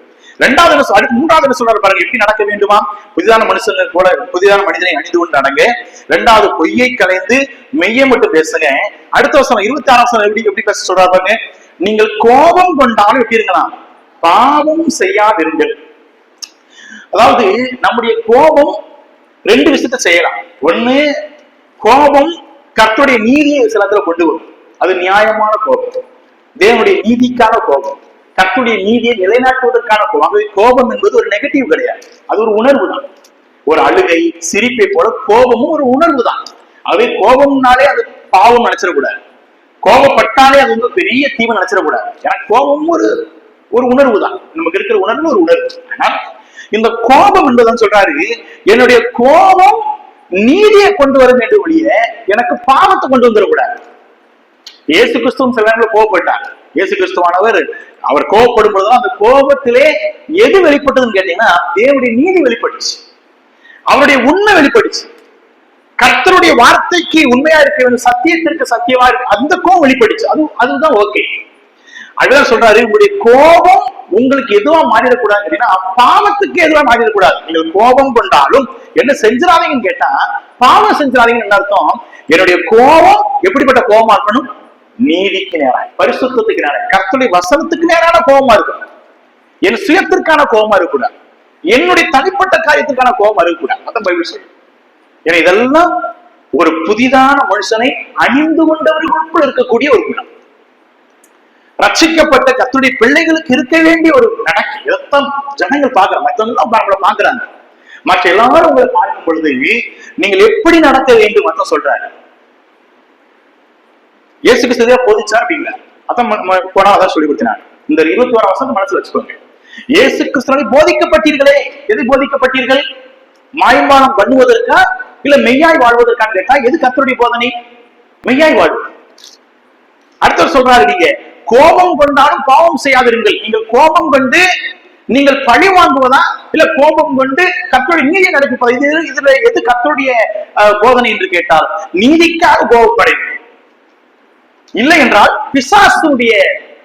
மூன்றாவது சொல்றாரு பாருங்க, எப்படி நடக்க வேண்டுமா? புதிதான மனுஷன் போல புதிதான மனிதனை அணிந்து கொண்டு நடங்க. 2வது பொய்யை கலைந்து மெய்யை மட்டும் பேசுங்க. அடுத்த வருஷம் 26 எப்படி பேச சொல்றாரு பாருங்க, நீங்கள் கோபம் கொண்டாலும் எப்படி இருக்கலாம், பாவம் செய்யாதிருங்கள். அதாவது நம்முடைய கோபம் 2 விஷயத்த செய்யலாம். ஒண்ணு, கோபம் கர்த்தருடைய நீதியை சிலத்துல கொண்டு வரும், அது நியாயமான கோபம், தேவனுடைய நீதிக்கான கோபம், கர்த்தருடைய நீதியை நிலைநாட்டுவதற்கான கோபம். ஆகவே கோபம் என்பது ஒரு நெகட்டிவ் கிடையாது, அது ஒரு உணர்வு தான். ஒரு அழுகை, சிரிப்பை போல கோபமும் ஒரு உணர்வு தான். ஆகவே கோபம்னாலே அது பாவம் நினைச்சிடக்கூடாது, கோபப்பட்டாலே அது பெரிய தீமை நினைச்சிடக்கூடாது. ஏன்னா கோபம் ஒரு உணர்வு தான், நமக்கு இருக்கிற உணர்வு ஒரு உணர்வு. ஆனால் இந்த கோபம் என்பதான் சொல்றாரு, என்னுடைய கோபம் நீதியை கொண்டு வர வேண்டும் ஒழிய எனக்கு பாவத்தை கொண்டு வந்துடக்கூடாது. இயேசு கிறிஸ்துவும் சில நேரங்களில் கோபப்பட்டார். இயேசு கிறிஸ்துவானவர் அவர் கோபப்படும் பொழுதுதான் அந்த கோபத்திலே எது வெளிப்பட்டதுன்னு கேட்டீங்கன்னா, தேவனுடைய நீதி வெளிப்பட்டுச்சு, அவருடைய உண்மை வெளிப்பட்டுச்சு, கர்த்தருடைய வார்த்தைக்கு உண்மையா இருக்க வேண்டும், சத்தியத்திற்கு சத்தியமா இருக்கு, அந்த கோபம் வெளிப்பட்டுச்சு. அதுதான் ஓகே. அதுதான் சொல்றாரு, உங்களுடைய கோபம் உங்களுக்கு எதுவா மாறிடக்கூடாது அப்படின்னா, பாவத்துக்கு எதுவா மாறிடக்கூடாது. நீங்கள் கோபம் கொண்டாலும் என்ன செஞ்சிடாதீங்கன்னு கேட்டா, பாவம் செஞ்சிடாதீங்கன்னு என்ன அர்த்தம்? என்னுடைய கோபம் எப்படிப்பட்ட கோபமா இருக்கணும்? நீதிக்கு நேராக, பரிசுத்தத்துக்கு நேராக, கர்த்தருடைய வசனத்துக்கு நேரான கோபமா இருக்கணும். என் சுயத்திற்கான கோபமா இருக்கக்கூடாது, என்னுடைய தனிப்பட்ட காரியத்துக்கான கோபமா இருக்கக்கூடாது. அதான் பைபிள் சொல்லுது. ஏன்னா இதெல்லாம் ஒரு புதிதான மனுஷனை அணிந்து கொண்டவர்களுக்குள் இருக்கக்கூடிய ஒரு குணம். ரட்சிக்கப்பட்ட கர்த்தருடைய பிள்ளைகளுக்கு இருக்க வேண்டிய ஒரு நடக்கை. இதைத்தான் ஜனங்கள் பாக்குறாங்க, மற்றவங்க பாக்குறாங்க. மற்ற எல்லாரும் உங்களை பார்க்கும் பொழுது நீங்கள் எப்படி நடக்க வேண்டும் அதான் சொல்றாரு. இயேசு கிறிஸ்துவா போதிச்சா அப்படிங்களா? அதான் போனா அதான் சொல்லி கொடுத்தினாங்க. இந்த 21 வருஷம் மனசுல வச்சுக்கோங்க. இயேசு கிறிஸ்துவை போதிக்கப்பட்டீர்களே, எது போதிக்கப்பட்டீர்கள்? மாயமானம் பண்ணுவதற்கா இல்ல மெய்யாய் வாழ்வதற்கான்னு கேட்டா எது கர்த்தருடைய போதனை? மெய்யாய் வாழ்வு. அடுத்தவர் சொல்றாரு, நீங்க கோபம் கொண்டாலும் பாவம் செய்யாதிருங்கள். நீங்கள் கோபம் கொண்டு நீங்கள் பழி வாங்குவதா இல்ல கோபம் கொண்டு கர்த்தருடைய நீதியை நடப்பதா? இதுல எது கர்த்தருடைய போதனை என்று கேட்டால், நீதிக்காக கோபப்படையும். இல்லை என்றால் பிசாசுடைய,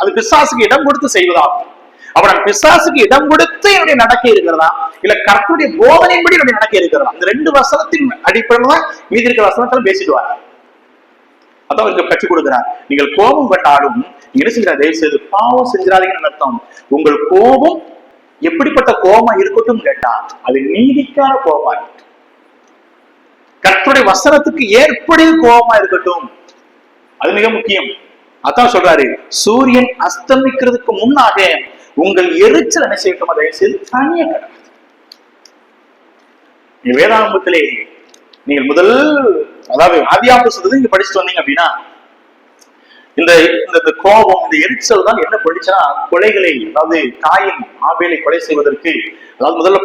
அது பிசாசுக்கு இடம் கொடுத்து செய்வதாகும். அப்ப நான் பிசாசுக்கு இடம் கொடுத்து என்னுடைய நடக்கை இருக்கிறதா இல்ல கர்த்தருடைய போதனையின்படி என்னுடைய நடக்கை இருக்கிறதா? அந்த 2 வசனத்தின் அடிப்படையில் தான் மீதி இருக்கிற வசனத்துல பேசிடுவார். அதான் இங்க கற்றுக் கொடுக்கிறார். நீங்கள் கோபம் கொண்டாலும் என்ன செய்கிறார்? தயவு செய்து பாவம் செஞ்சிடாதீங்கன்னு அர்த்தம். உங்கள் கோபம் எப்படிப்பட்ட கோபமா இருக்கட்டும் கேட்டா, அது நீதிக்கான கோபமா இருக்கட்டும், கர்த்தருடைய வசனத்துக்கு ஏற்படி கோபமா இருக்கட்டும், அது மிக முக்கியம். அதான் சொல்றாரு, சூரியன் அஸ்தமிக்கிறதுக்கு முன்னாக உங்கள் எரிச்சல் என்ன செய்யட்டும், அதை செய்து தனிய கடவுள். வேதாகமத்திலே நீங்கள் முதல், அதாவது ஆதியாகமம் சொல்றது நீங்க படிச்சுட்டு வந்தீங்க அப்படின்னா, இந்த கோபம், இந்த எரிச்சல் தான் என்ன படிச்சா கொலைகளை, அதாவது காயின் ஆபேலை கொலை செய்வதற்கு, அதாவது முதல்ல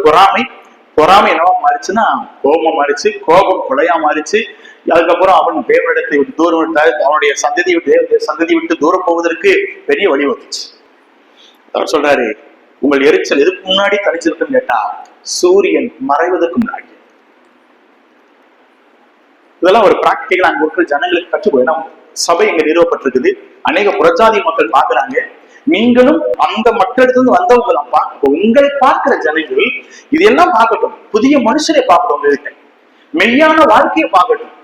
பொறாமை என்னவா மாறிச்சுன்னா கோபமா மாறிச்சு, கோபம் கொலையா மாறிச்சு, அதுக்கப்புறம் அவன் தேவனிடத்தை விட்டு தூரம், அவனுடைய சந்ததி விட்டு தூரம் போவதற்கு பெரிய வழி வந்துச்சு. அவர் சொல்றாரு, உங்கள் எரிச்சல் எதுக்கு முன்னாடி தனிச்சிருக்குன்னு கேட்டா, சூரியன் மறைவதற்கு முன்னாடி. இதெல்லாம் ஒரு பிராக்டிகல் அங்க இருக்கிற ஜனங்களுக்கு கற்றுக் போய் சபை இங்க நிறுவப்பட்டிருக்குது. அநேக புறஜாதி மக்கள் பாக்குறாங்க. நீங்களும் அந்த மக்களிடத்துல வந்தவங்க தான். உங்களை பார்க்கிற ஜனங்கள் இதெல்லாம் பார்க்கட்டும், புதிய மனுஷனை பார்க்கட்டும், உங்ககிட்ட மெய்யான வாழ்க்கையை பார்க்கட்டும்.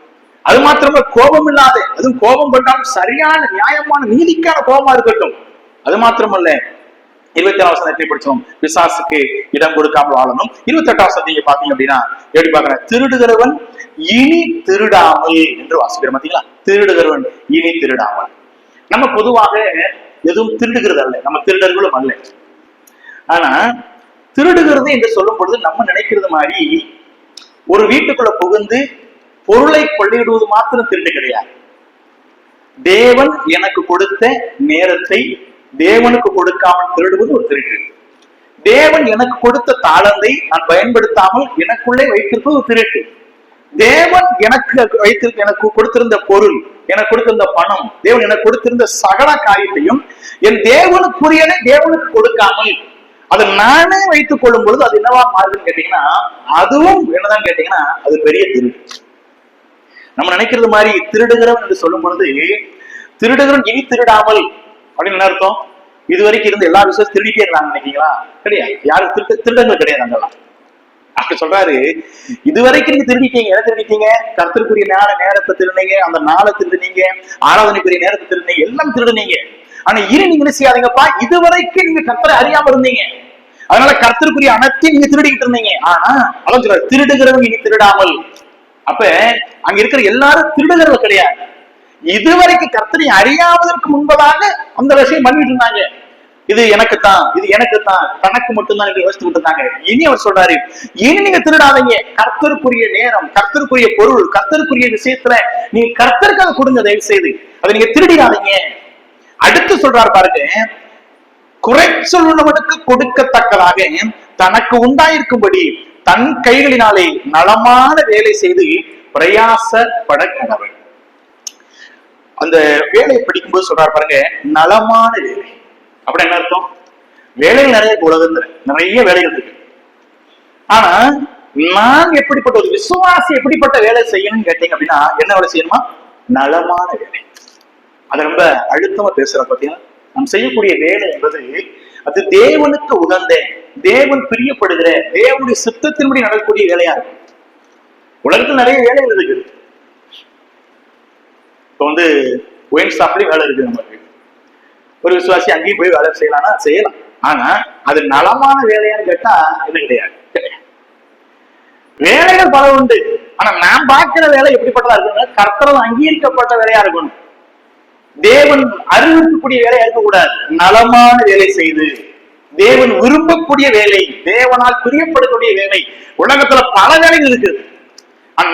அது மாத்திரமே கோபம் இல்லாத, அதுவும் கோபம் பண்ணாலும் சரியான நியாயமான நீதிக்கான கோபமா இருக்கட்டும். அது மாத்திரமல்ல, 27ஆம் வசனத்தை படிச்சோம், பிசாசுக்கு இடம் கொடுக்காமல் வாழணும். 28ஆம் வசனத்தை நீங்க பாத்தீங்க அப்படின்னா எப்படி பாக்குறேன், திருடுகிறவன் இனி திருடாமல் என்று வாசிக்கிறோம். பாத்தீங்களா, திருடுகிறவன் இனி திருடாமல். நம்ம பொதுவாக எதுவும் திருடுகிறது அல்ல, நம்ம திருடர்களும் அல்ல. ஆனா திருடுகிறது என்று சொல்லும் பொழுது நம்ம நினைக்கிறது மாதிரி ஒரு வீட்டுக்குள்ள புகுந்து பொருளை கொள்ளையிடுவது மாத்திரம் திருடு கிடையாது. தேவன் எனக்கு கொடுத்த நேரத்தை தேவனுக்கு கொடுக்காமல் திருடுவது ஒரு திருட்டு. தேவன் எனக்கு கொடுத்த தாளந்தை நான் பயன்படுத்தாமல் எனக்குள்ளே வைத்திருப்பது ஒரு திருட்டு. தேவன் எனக்கு கொடுத்திருந்த பொருள், எனக்கு கொடுத்திருந்த பணம், தேவன் எனக்கு கொடுத்திருந்த சகல காரியத்தையும் என் தேவனுக்குரியதை தேவனுக்கு கொடுக்காமல் அதை நானே வைத்துக் கொள்ளும் பொழுது அது என்னவா மாறுதுன்னு கேட்டீங்கன்னா, அதுவும் என்னதான் கேட்டீங்கன்னா அது பெரிய திருட்டு. நம்ம நினைக்கிறது மாதிரி திருடுகிறவன் என்று சொல்லும் பொழுது, திருடுகிறவன் இனி திருடாமல் அப்படின்னு என்ன அர்த்தம்? இதுவரைக்கும் இருந்த எல்லா விஷயம் திருடிட்டே இருந்தாங்க நினைக்கிறீங்களா? கிடையாது. யாரும் திருடங்கள் கிடையாது அங்கெல்லாம். அப்படி சொல்றாரு, இதுவரைக்கும் நீங்க திருடிட்டீங்க. என்ன திருடிட்டீங்க? கர்த்தருக்குரிய நேரத்தை திருடுனீங்க, அந்த நாளை திருடுனீங்க, ஆராதனைக்குரிய நேரத்தை திருடுனீங்க, எல்லாம் திருடுனீங்க. ஆனா இனி நீங்க என்ன செய்யாதீங்கப்பா, இதுவரைக்கும் நீங்க கர்த்தரை அறியாம இருந்தீங்க, அதனால கர்த்தருக்குரிய அனைத்தையும் நீங்க திருடிக்கிட்டு இருந்தீங்க. ஆனா அதான் சொல்றாரு, திருடுகிறவங்க இனி திருடாமல். அப்ப அங்க இருக்கிற எல்லாரும் திருடுகிறவங்க கிடையாது. இதுவரைக்கும் கர்த்தரை அறியாவதற்கு முன்பதாக அந்த விஷயம் பண்ணிட்டு இருந்தாங்க. இது எனக்குத்தான், இது எனக்குத்தான், தனக்கு மட்டும்தான் என்று யோசிச்சுட்டு இருந்தாங்க. இனி அவர் சொல்றாரு, இனி நீங்க திருடாதீங்க. கர்த்தருக்குரிய நேரம், கர்த்தருக்குரிய பொருள், கர்த்தருக்குரிய விஷயத்துல நீங்க கர்த்தருக்காக கொடுங்க, தயவு செய்து அதை நீங்க திருடிடாதீங்க. அடுத்து சொல்றாரு பாருங்க, குறைச்சல் உள்ளவனுக்கு கொடுக்கத்தக்கதாக தனக்கு உண்டாயிருக்கும்படி தன் கைகளினாலே நலமான வேலை செய்து பிரயாசப்பட கடவன். அந்த வேலையை படிக்கும்போது சொல்றாரு பாருங்க, நலமான வேலை. அப்படி என்ன அர்த்தம்? வேலைகள் நிறைய உலகத்துல நிறைய வேலைகள் இருக்கு. ஆனா நான் எப்படிப்பட்ட ஒரு விசுவாசி எப்படிப்பட்ட வேலை செய்யணும்னு கேட்டீங்க அப்படின்னா, என்ன வேலை செய்யணுமா? நலமான வேலை. அதை ரொம்ப அழுத்தமா பேசுற பாத்தீங்கன்னா, நாம் செய்யக்கூடிய வேலை என்பது அது தேவனுக்கு உகந்த, தேவன் பிரியப்படுகிற, தேவனுடைய சித்தத்தின்படி நடக்கக்கூடிய வேலையா இருக்கும். உலகத்துல நிறைய வேலைகள் இருக்குது. இப்ப ஒயின் ஷாப்லயும் வேலை இருக்கு. நமக்கு ஒரு விசுவாசி அங்கேயும் போய் வேலை செய்யலாம்னா செய்யலாம். ஆனா அது நலமான வேலையான்னு கேட்டா என்ன கிடையாது. வேலைகள் பல உண்டு. ஆனா நான் பார்க்கிற வேலை எப்படிப்பட்டதா இருக்கணும்? கர்த்தரால் அங்கீகரிக்கப்பட்ட வேலையா இருக்கணும். தேவன் அறிவிக்கக்கூடிய வேலையா இருக்கக்கூடாது. நலமான வேலை செய்து தேவன் விரும்பக்கூடிய வேலை, தேவனால் பிரியப்படக்கூடிய வேலை. உலகத்துல பல வேலைகள் இருக்குது.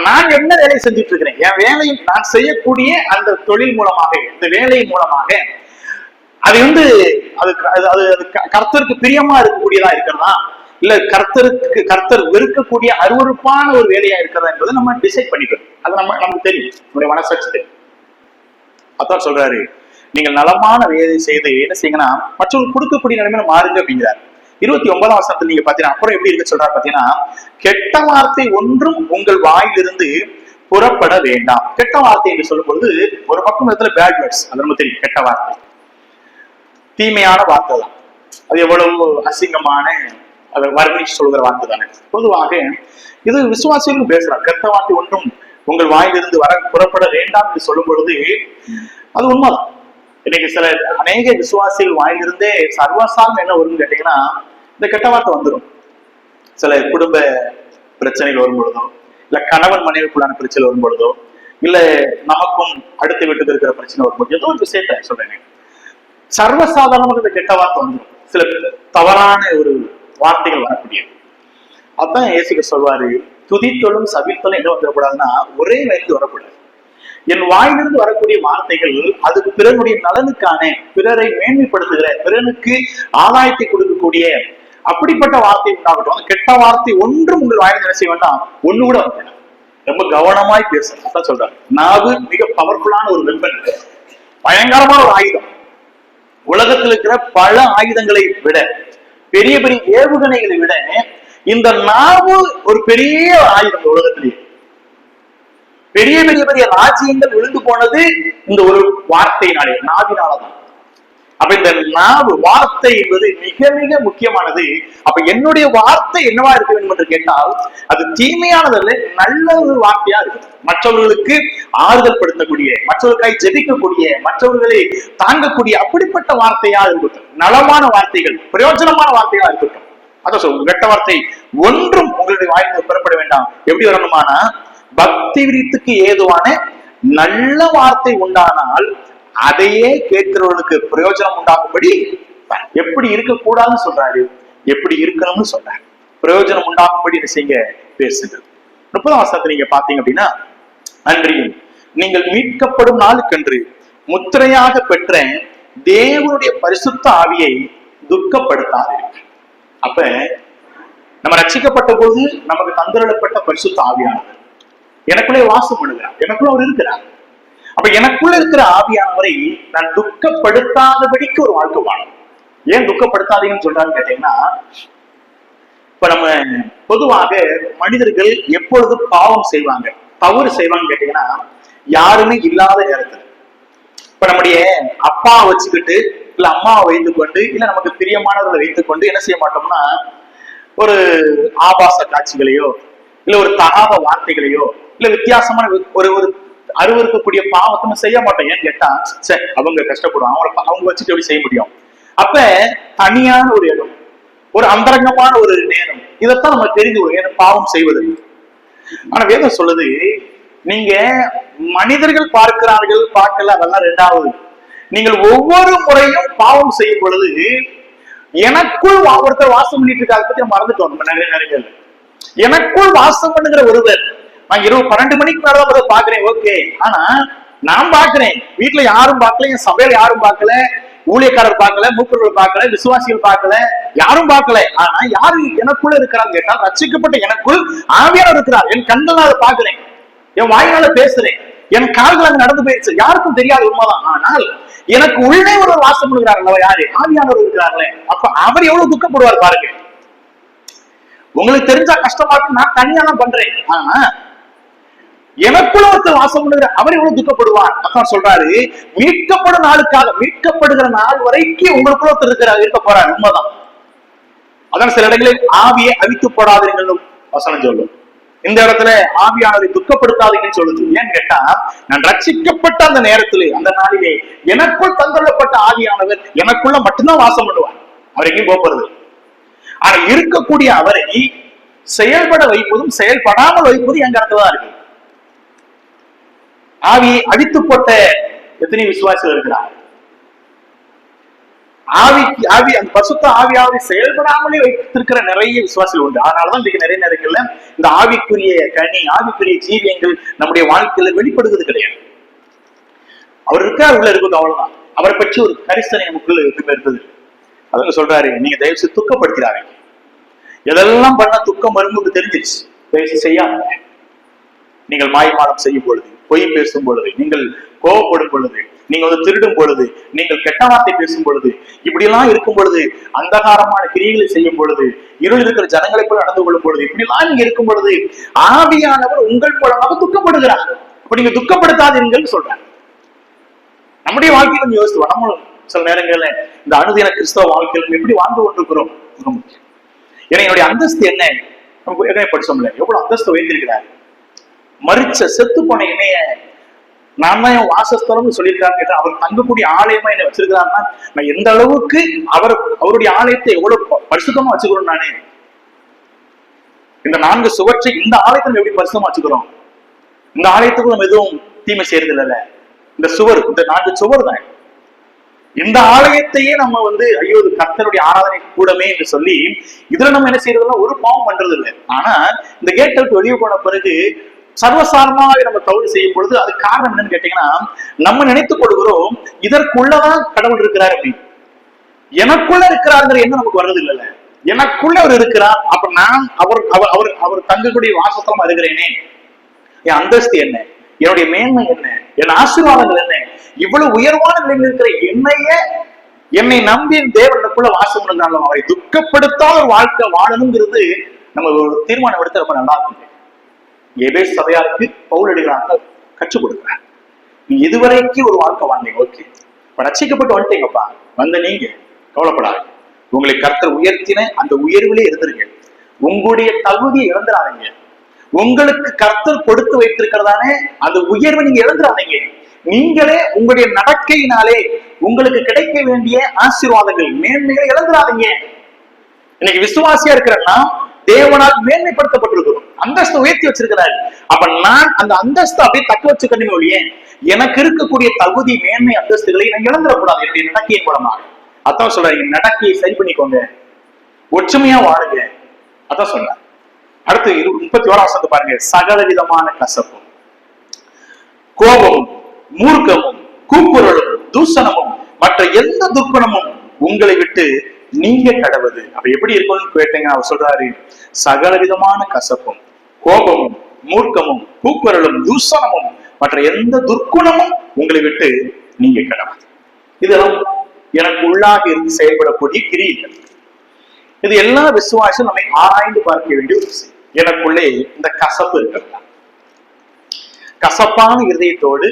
நான் என்ன வேலை செஞ்சுட்டு இருக்கிறேன்? என் வேலையை நான் செய்யக்கூடிய அந்த தொழில் மூலமாக, இந்த வேலையின் மூலமாக அது கர்த்தருக்கு பிரியமா இருக்கக்கூடியதா இருக்கிறதா, இல்ல கர்த்தர் வெறுக்கக்கூடிய அருவருப்பான ஒரு வேலையா இருக்கிறதா என்பதை நம்ம டிசைட் பண்ணிக்கிறோம். அது நமக்கு தெரியும், நம்முடைய மனசாட்சி தெரியும். அதான் சொல்றாரு, நீங்கள் நலமான வேலை செய்து என்ன செய்யுங்கன்னா மற்றவர்கள் கொடுக்கக்கூடிய நிலைமையில மாறுங்க அப்படிங்கிறார். 29ஆம் வசனத்துல நீங்க பாத்தீங்கன்னா அப்புறம் எப்படி இருக்க சொல்றாரு பாத்தீங்கன்னா, கெட்ட வார்த்தை ஒன்றும் உங்கள் வாயிலிருந்து புறப்பட வேண்டாம். கெட்ட வார்த்தை என்று சொல்லும் பொழுது ஒரு பக்கம் இடத்துல பேட் வேர்ட்ஸ், அது நம்ம தெரியும். கெட்ட வார்த்தை தீமையான வார்த்தை தான். அது எவ்வளவு அசிங்கமான, அதை வர்ணிச்சு சொல்கிற வார்த்தை தானே. பொதுவாக இது விசுவாசிகளும் பேசுறாங்க. கெட்ட வார்த்தை ஒன்றும் உங்கள் வாயிலிருந்து புறப்பட வேண்டாம் என்று சொல்லும் பொழுது அது உண்மைதான். இன்னைக்கு அநேக விசுவாசிகள் வாயிலிருந்தே சர்வசாரம் என்ன வரும்னு கேட்டீங்கன்னா, இந்த கெட்ட வார்த்தை வந்துடும். சில குடும்ப பிரச்சனைகள் வரும் பொழுதோ, இல்ல கணவன் மனைவிக்குள்ளான பிரச்சனை வரும் பொழுதோ, இல்ல நமக்கும் அடுத்த வீட்டுக்கு இருக்கிற பிரச்சனை வரும்போது, ஏதோ ஒரு விஷயத்த சொல்றேன், சர்வசாதாரணமாக இந்த கெட்ட வார்த்தை வந்துடும். சில தவறான ஒரு வார்த்தைகள் வரக்கூடியது. அதான் இயேசு சொல்வாரு, துதித்தொழும் சபித்தொழும் என்ன வந்துடக்கூடாதுன்னா ஒரே வயது வரக்கூடாது. என் வாயிலிருந்து வரக்கூடிய வார்த்தைகள் அது பிறனுடைய நலனுக்கான, பிறரை மேன்மைப்படுத்துகிற, பிறனுக்கு ஆதாயத்தை கொடுக்கக்கூடிய அப்படிப்பட்ட வார்த்தை உண்டாகட்டும். கெட்ட வார்த்தை ஒன்றும் உங்கள் வாயிலிருந்து என்ன செய்ய வேண்டாம், ஒண்ணு கூட வரக்கூடாது. ரொம்ப கவனமாய் பேசணும் சொல்றாரு. நாவு மிக பவர்ஃபுல்லான ஒரு வெப்பன், பயங்கரமான ஒரு ஆயுதம். உலகத்தில் இருக்கிற பல ஆயுதங்களை விட, பெரிய பெரிய ஏவுகணைகளை விட இந்த நாவு ஒரு பெரிய ஆயுதம். உலகத்திலேயே பெரிய பெரிய பெரிய ராஜ்யங்கள் விழுந்து போனது இந்த ஒரு வார்த்தையினாலே, நாவினாலதான். அப்ப இந்த நாவு வார்த்தை என்பது மிக மிக முக்கியமானது. அப்ப என்னுடைய வார்த்தை என்னவா இருக்க வேண்டும் என்று கேட்டால், அது தீமையானதல்ல, நல்ல ஒரு வார்த்தையா இருக்கு. மற்றவர்களுக்கு ஆறுதல் படுத்தக்கூடிய, மற்றவர்களுக்காய் ஜெபிக்கக்கூடிய, மற்றவர்களை தாங்கக்கூடிய அப்படிப்பட்ட வார்த்தையா இருக்கட்டும். நலமான வார்த்தைகள், பிரயோஜனமான வார்த்தையா இருக்கட்டும். அதான் சொல்லுங்க, கெட்ட வார்த்தை ஒன்றும் உங்களுடைய வாயிலிருந்து பெறப்பட வேண்டாம். எப்படி வரணுமானா, பக்தி விருத்திக்கு ஏதுவான நல்ல வார்த்தை உண்டானால் அதையே கேட்கிறவர்களுக்கு பிரயோஜனம் உண்டாகும்படி எப்படி இருக்கக்கூடாதுன்னு சொல்றாரு, எப்படி இருக்கணும்னு சொல்றாரு. பிரயோஜனம் உண்டாகும்படி செய்ய பேசுங்க. 30ஆம் வசனத்தை நீங்க பாத்தீங்க அப்படின்னா, அன்றியும் நீங்கள் மீட்கப்படும் நாளுக்கென்று முத்திரையாக பெற்ற தேவனுடைய பரிசுத்த ஆவியை துக்கப்படுத்தாதீர்கள். அப்ப நம்ம ரட்சிக்கப்பட்ட போது நமக்கு தந்திரப்பட்ட பரிசுத்த ஆவியானவர் எனக்குள்ளே வாசம் பண்ணுகிறார், எனக்குள்ள அவர் இருக்கிறார். அப்ப எனக்குள்ள இருக்கிற ஆவியானவரை நான் துக்கப்படுத்தாதபடிக்கு ஒரு வாழ்க்கை வாழும். ஏன் துக்கப்படுத்தாதீங்கன்னு சொல்றாருன்னு கேட்டீங்கன்னா, இப்ப நம்ம பொதுவாக மனிதர்கள் எப்பொழுது பாவம் செய்வாங்க, தவறு செய்வாங்க கேட்டீங்கன்னா, யாருமே இல்லாத நேரத்துல. இப்ப நம்முடைய அப்பாவை வச்சுக்கிட்டு இல்ல அம்மாவை வைத்துக் கொண்டு இல்ல நமக்கு பிரியமானவர்களை வைத்துக் கொண்டு என்ன செய்ய மாட்டோம்னா, ஒரு ஆபாச காட்சிகளையோ இல்ல ஒரு தகாத வார்த்தைகளையோ இல்ல வித்தியாசமான ஒரு ஒரு அருவருக்கக்கூடிய பாவத்தை நம்ம செய்ய மாட்டோம். ஏன்னு கேட்டா, சரி அவங்க கஷ்டப்படுவாங்க, அவங்க வச்சுட்டு எப்படி செய்ய முடியும். அப்ப தனியான ஒரு இடம், ஒரு அந்தரங்கமான ஒரு நேரம், இதைத்தான் நம்ம தெரிந்து கொள்ளும் பாவம் செய்வது. ஆனா வேதம் சொல்லுது, நீங்க மனிதர்கள் பார்க்கிறார்கள் பார்க்கல, அதெல்லாம் ரெண்டாவது. நீங்கள் ஒவ்வொரு முறையும் பாவம் செய்யும் பொழுது எனக்குள் ஒருத்தர் வாசம் பண்ணிட்டு இருக்காத பத்தி நம்ம மறந்துட்டோம். நம்ம நிறைய நேரங்கள் எனக்குள் வாசம் பண்ணுகிற ஒருவர், நான் இரவு 12 மணிக்கு மேலதான் பாக்குறேன், ஓகே. ஆனா நான் பாக்குறேன், வீட்டுல யாரும் பார்க்கல, என் சபையில யாரும் பார்க்கல, ஊழியக்காரர் பார்க்கல, மூப்பர்கள் பார்க்கல, விசுவாசிகள் பார்க்கல, யாரும் பார்க்கல. ஆனா யாரு எனக்குள்ள இருக்கிறான்னு கேட்டா, ரட்சிக்கப்பட்ட எனக்குள் ஆவியானவர் இருக்கிறார். என் கண்கள் அதை பாக்குறேன், என் வாயினால பேசுறேன், என் கால்கள் அங்க நடந்து போயிடுச்சு, யாருக்கும் தெரியாது, உண்மைதான். ஆனால் எனக்கு உள்ளே ஒரு வாசம் பண்ணுகிறார்கள், யாரு? ஆவியானவர் இருக்கிறார்களே. அப்ப அவர் எவ்வளவு துக்கப்படுவார் பாருங்க. உங்களுக்கு தெரிஞ்சா கஷ்டமா இருக்கு, நான் தனியா தான் பண்றேன். ஆனா எனக்குள்ள ஒருத்தர் வாசம் பண்ணுகிற அவர் எவ்வளவு துக்கப்படுவார். அதான் சொல்றாரு, மீட்கப்படும் நாளுக்காக, மீட்கப்படுகிற நாள் வரைக்கும் உங்களுக்குள்ள ஒருத்தர் இருக்கிறார், இருக்க போறார். உண்மைதான். அதான் சில இடங்களில் ஆவியை அவித்து போடாதீர்கள் வசனம் சொல்லும். இந்த இடத்துல ஆவியானவரை துக்கப்படுத்தாதீங்கன்னு சொல்லுது. ஏன்னு கேட்டா, நான் ரட்சிக்கப்பட்ட அந்த நேரத்திலே, அந்த நாளிலே எனக்குள் தந்துள்ளப்பட்ட ஆவியானவர் எனக்குள்ள மட்டும்தான் வாசம் பண்ணுவார், அவர் எங்கேயும் போறது. ஆனா இருக்கக்கூடிய அவரை செயல்பட வைப்பதும் செயல்படாமல் வைப்பதும் எங்க இடத்துலதான் இருக்கு. ஆவியை அடித்து போட்ட எத்தனை விசுவாசிகள் இருக்கிறார்? ஆவி அந்த பசுத்த ஆவியாவை செயல்படாமலே வைத்திருக்கிற நிறைய விசுவாசிகள் உண்டு. அதனாலதான் இன்னைக்கு நிறைய நேரங்கள்ல இந்த ஆவிக்குரிய கனி, ஆவிக்குரிய ஜீவியங்கள் நம்முடைய வாழ்க்கையில வெளிப்படுகிறது கிடையாது. அவர் இருக்கார், உள்ள இருக்குது, அவ்வளவுதான். அவரை பற்றி ஒரு கரிசனை நமக்குள்ள இருக்குது. அதனால சொல்றாரு, நீங்க தயவுசெய்து துக்கப்படுத்திடாங்க. எதெல்லாம் பண்ண துக்கம் வரும்போது தெரிஞ்சிருச்சு, தயவுசெய்து செய்யாம. நீங்கள் மாய்மாலம் செய்யும் பொழுது, பொய் பேசும் பொழுது, நீங்கள் கோபப்படும் பொழுது, நீங்க வந்து திருடும் பொழுது, நீங்கள் கெட்ட வார்த்தை பேசும் பொழுது, இப்படி எல்லாம் இருக்கும் பொழுது, அந்தகாரமான கிரியைகளை செய்யும் பொழுது, இருள் இருக்கிற ஜனங்களை போல நடந்து கொள்ளும் பொழுது, இப்படி எல்லாம் நீங்க இருக்கும் பொழுது ஆவியானவர் உங்கள் மூலமாக துக்கப்படுகிறார். அப்ப நீங்க துக்கப்படுத்தாதீர்கள் சொல்றாங்க. நம்முடைய வாழ்க்கையில கொஞ்சம் யோசித்து நம்மளும் சில நேரங்கள்ல இந்த அனுதின கிறிஸ்தவ வாழ்க்கையில எப்படி வாழ்ந்து கொண்டிருக்கிறோம். ஏன்னா என்னுடைய அந்தஸ்து என்ன, என்ன படிச்சோம்ல, எவ்வளவு அந்தஸ்து வைத்திருக்கிறார். மறிச்ச செத்து போன என்னைய நான் தான் என் வாசஸ்தலம்னு சொல்லியிருக்காரு கேட்டா, அவர் தங்கக்கூடிய ஆலயமா என்ன வச்சிருக்கிறாருன்னா, நான் எந்த அளவுக்கு அவருடைய ஆலயத்தை எவ்வளவு பரிசுத்தமா வச்சுக்கிறோம். நானே இந்த 4 சுவற்றை இந்த ஆலயத்தை எப்படி பரிசுத்தமா வச்சுக்கிறோம். இந்த ஆலயத்துக்கு நம்ம எதுவும் தீமை செய்யறது இல்ல. இந்த சுவர், இந்த 4 சுவர் தான். இந்த ஆலயத்தையே நம்ம வந்து ஐயோ கர்த்தருடைய ஆராதனை கூடமே என்று சொல்லி இதுல நம்ம என்ன செய்யறதுன்னா ஒரு பாவம் பண்றது இல்லை. ஆனா இந்த கேட்டை விட்டு வெளியே போன பிறகு சர்வசாரமாக நம்ம தவறு செய்யும் பொழுது அது காரணம் என்னன்னு கேட்டீங்கன்னா, நம்ம நினைத்துக் கொள்கிறோம் இதற்குள்ளதான் கடவுள் இருக்கிறார் அப்படின்னு. எனக்குள்ள இருக்கிறாருங்கிற எண்ணம் நமக்கு வர்றது இல்லைல்ல. எனக்குள்ள அவர் இருக்கிறார், அப்ப நான் அவர் அவர் அவர் அவர் தங்கக்கூடிய வாசத்தலமா இருக்கிறேனே, என் அந்தஸ்து என்ன, என்னுடைய மேன்மை என்ன, என் ஆசீர்வாதங்கள் என்ன, இவ்வளவு உயர்வான நிலையில் இருக்கிற என்னை நம்பி தேவனுக்குள்ள வாசம் பண்ணாலும் அவரை துக்கப்படுத்தாத ஒரு வாழ்க்கை வாழணுங்கிறது நம்ம ஒரு தீர்மானம் எடுத்து ரொம்ப நல்லா இருக்கும். எபேசு சபையாருக்கு பவுலடிகளாக கற்றுக் கொடுக்குறார். நீ இதுவரைக்கும் ஒரு வாழ்க்கை வாழ்ந்தீங்க, ஓகே, இப்ப ரட்சிக்கப்பட்டு வந்துட்டீங்கப்பா, வந்த நீங்க கவலைப்படாது, உங்களை கர்த்தர் உயர்த்தின அந்த உயர்விலே இருந்துருங்க. உங்களுடைய தகுதியை இழந்துடாதீங்க. உங்களுக்கு கர்த்தர் கொடுத்து வைத்திருக்கிறதானே அந்த உயர்வை நீங்க இழந்துடாதீங்க. நீங்களே உங்களுடைய நடக்கையினாலே உங்களுக்கு கிடைக்க வேண்டிய ஆசீர்வாதங்கள் மேன்மைகளை இழந்துடாதீங்க. இன்னைக்கு விசுவாசியா இருக்கிறன்னா தேவனால் மேன்மைப்படுத்தப்பட்டிருக்கிறோம், அந்தஸ்தை உயர்த்தி வச்சிருக்கிறாரு. அப்ப நான் அந்த அந்தஸ்தை அப்படியே தக்க வச்சுக்கணுமே ஒழிய எனக்கு இருக்கக்கூடிய தகுதி மேன்மை அந்தஸ்துகளை நான் இழந்துடக்கூடாது என்னுடைய நடக்கையின் மூலமாக. அதான் சொல்றாங்க, நடக்கையை சரி பண்ணிக்கோங்க, ஒற்றுமையா வாழுங்க. அதான் சொல்ற. அடுத்து 31 பாருங்க. சகல விதமான கசப்பும், கோபமும், மூர்க்கமும், கூக்குரலும், தூஷணமும், மற்ற எந்த துர்க்குணமும் உங்களை விட்டு நீங்க கடவுது. அப்ப எப்படி இருக்கும்னு கேட்டீங்கன்னா அவர் சொல்றாரு, சகல விதமான கசப்பும், கோபமும், மூர்க்கமும், கூக்குரலும், தூஷணமும், மற்ற எந்த துர்க்குணமும் உங்களை விட்டு நீங்க கடவுது. இதெல்லாம் எனக்கு உள்ளாக இருந்து செயல்படக்கூடிய கிரியைகள். இது எல்லா விசுவாசம் நம்மை ஆராய்ந்து பார்க்க வேண்டிய ஒரு விஷயம். எனக்குள்ளே இந்த கசப்பு இருக்கிறதா? கசப்பான இருதயத்தோடு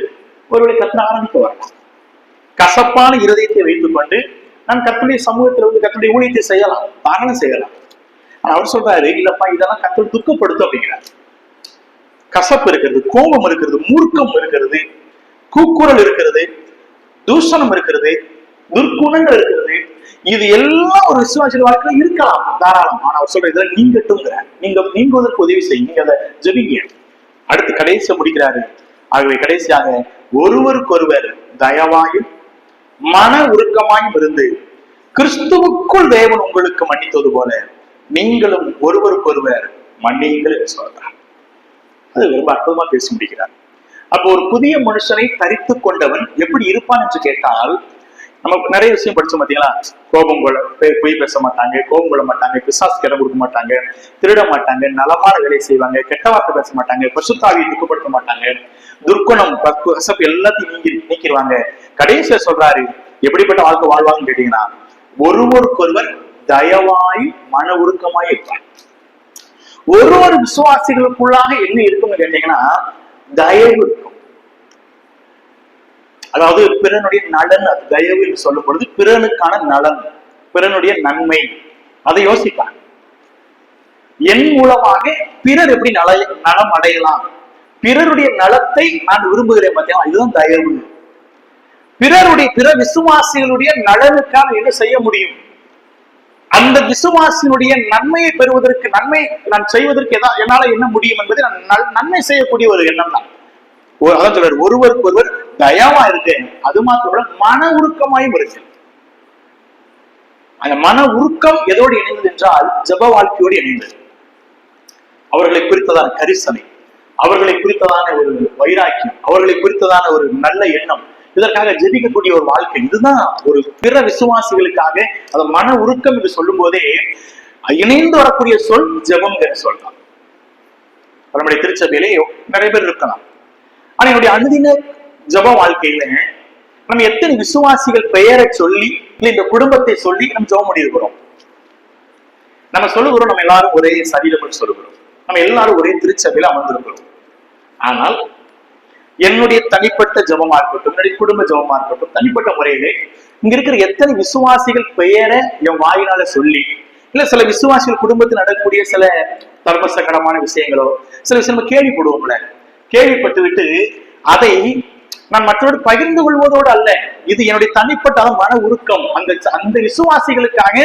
ஒருவரை கர்த்தர் ஆரம்பிக்க வரலாம். கசப்பான இருதயத்தை வைத்துக் கொண்டு நான் கர்த்தருடைய சமூகத்தில் வந்து கர்த்தருடைய ஊழியத்தை செய்யலாம், தாராளம் செய்யலாம். ஆனா அவர் சொல்றாரு, இல்லப்பா இதெல்லாம் கர்த்தர் துக்கப்படுத்தும் அப்படிங்கிறார். கசப்பு இருக்கிறது, கோபம் இருக்கிறது, மூர்க்கம் இருக்கிறது, கூக்குரல் இருக்கிறது, தூஷணம் இருக்கிறது, துர்க்குணங்கள் இருக்கிறது. இது எல்லாம் ஒரு விசுவாசிகள் வாழ்க்கையில இருக்கலாம் தாராளம். ஆனா அவர் சொல்ற இதெல்லாம் நீங்கட்டுங்கிற, நீங்குவதற்கு உதவி செய்ய, நீங்க அதை ஜெபிங்க. அடுத்து கடைசியா முடிக்கிறாரு. ஆகவே கடைசியாக ஒருவருக்கொருவர் தயவாயும் மன உருக்கமாயும் இருந்து கிறிஸ்துவுக்குள் தேவன் உங்களுக்கு மன்னித்தது போல நீங்களும் ஒருவருக்கொருவர் மன்னியுங்கள் என்று சொல்றார். அது ரொம்ப அற்புதமா பேசி முடிக்கிறார். அப்போ ஒரு புதிய மனுஷனை தரித்து கொண்டவன் எப்படி இருப்பான் என்று கேட்டால், நமக்கு நிறைய விஷயம் படிச்சோம் பாத்தீங்களா? கோபம் கொள்ள, பொய் பேச மாட்டாங்க, கோபம் கொள்ள மாட்டாங்க, பிசாசுக்கு இடம் கொடுக்க மாட்டாங்க, திருட மாட்டாங்க, நலமான வேலையை செய்வாங்க, கெட்ட வார்த்தை பேச மாட்டாங்க, பசுத்தாவியை துக்கப்படுத்த மாட்டாங்க, துர்க்குணம் கசப்பு எல்லாத்தையும் நீக்கிடுவாங்க. கடைசியா சொல்றாரு, எப்படிப்பட்ட வாழ்க்கை வாழ்வாங்கன்னு கேட்டீங்கன்னா, ஒருவருக்கொருவர் தயவாய் மன உருக்கமாய் இருப்பாங்க. ஒரு விசுவாசிகளுக்குள்ளாக என்ன இருக்கும்னு கேட்டீங்கன்னா, தயவு இருக்கும். அதாவது பிறனுடைய நலன், அது தயவு என்று சொல்லும் பொழுது பிறனுக்கான நலன், பிறனுடைய நன்மை, அதை யோசிப்பாங்க. என் மூலமாக பிறர் எப்படி நலம் அடையலாம், பிறருடைய நலத்தை நான் விரும்புகிறேன் பார்த்தீங்களா, இதுதான் தயவு. பிற விசுவாசிகளுடைய நலனுக்காக என்ன செய்ய முடியும், அந்த விசுவாசியினுடைய நன்மையை பெறுவதற்கு, நன்மை நான் செய்வதற்கு என்னால என்ன முடியும் என்பதை நான் நன்மை செய்யக்கூடிய ஒரு எண்ணம் தான். அதான் சொல்றாரு, ஒருவருக்கு ஒருவர் தயவா இருக்கு. அது மாத்திரம் மன உருக்கமாயும் இருக்கு. அந்த மன உருக்கம் எதோடு இணைந்தது என்றால் ஜெப வாழ்க்கையோடு இணைந்தது. அவர்களை குறித்ததான கரிசனை, அவர்களை குறித்ததான ஒரு வைராக்கியம், அவர்களை குறித்ததான ஒரு நல்ல எண்ணம், இதற்காக ஜெபிக்கக்கூடிய ஒரு வாழ்க்கை. இதுதான் ஒரு பிற விசுவாசிகளுக்காக அந்த மன உருக்கம் என்று சொல்லும் போதே இணைந்து வரக்கூடிய சொல் ஜெபம் சொல்லலாம். நம்முடைய திருச்சபையிலே நிறைய பேர் இருக்கலாம். ஆனா என்னுடைய அனுதின ஜெப வாழ்க்கையில நம்ம எத்தனை விசுவாசிகள் பெயரை சொல்லி இல்ல இந்த குடும்பத்தை சொல்லி நம்ம ஜெபம் பண்ணியிருக்கிறோம்? நம்ம சொல்லுகிறோம், நம்ம எல்லாரும் ஒரே சரீரம் சொல்லுகிறோம், நம்ம எல்லாரும் ஒரே திருச்சபையில அமர்ந்திருக்கிறோம். ஆனால் என்னுடைய தனிப்பட்ட ஜெபமா இருக்கட்டும், என்னுடைய குடும்ப ஜெபமா இருக்கட்டும், தனிப்பட்ட முறையிலே இங்க இருக்கிற எத்தனை விசுவாசிகள் பெயரை என் வாயினால சொல்லி, இல்ல சில விசுவாசிகள் குடும்பத்தில் நடக்கக்கூடிய சில தர்மசங்கடமான விஷயங்களோ சில விஷயம் கேள்விப்படுவோம்ல, கேள்விப்பட்டு விட்டு அதை நான் மற்றவரோடு பகிர்ந்து கொள்வதோடு அல்ல, இது என்னுடைய தனிப்பட்ட மன உருக்கம். அந்த விசுவாசிகளுக்காக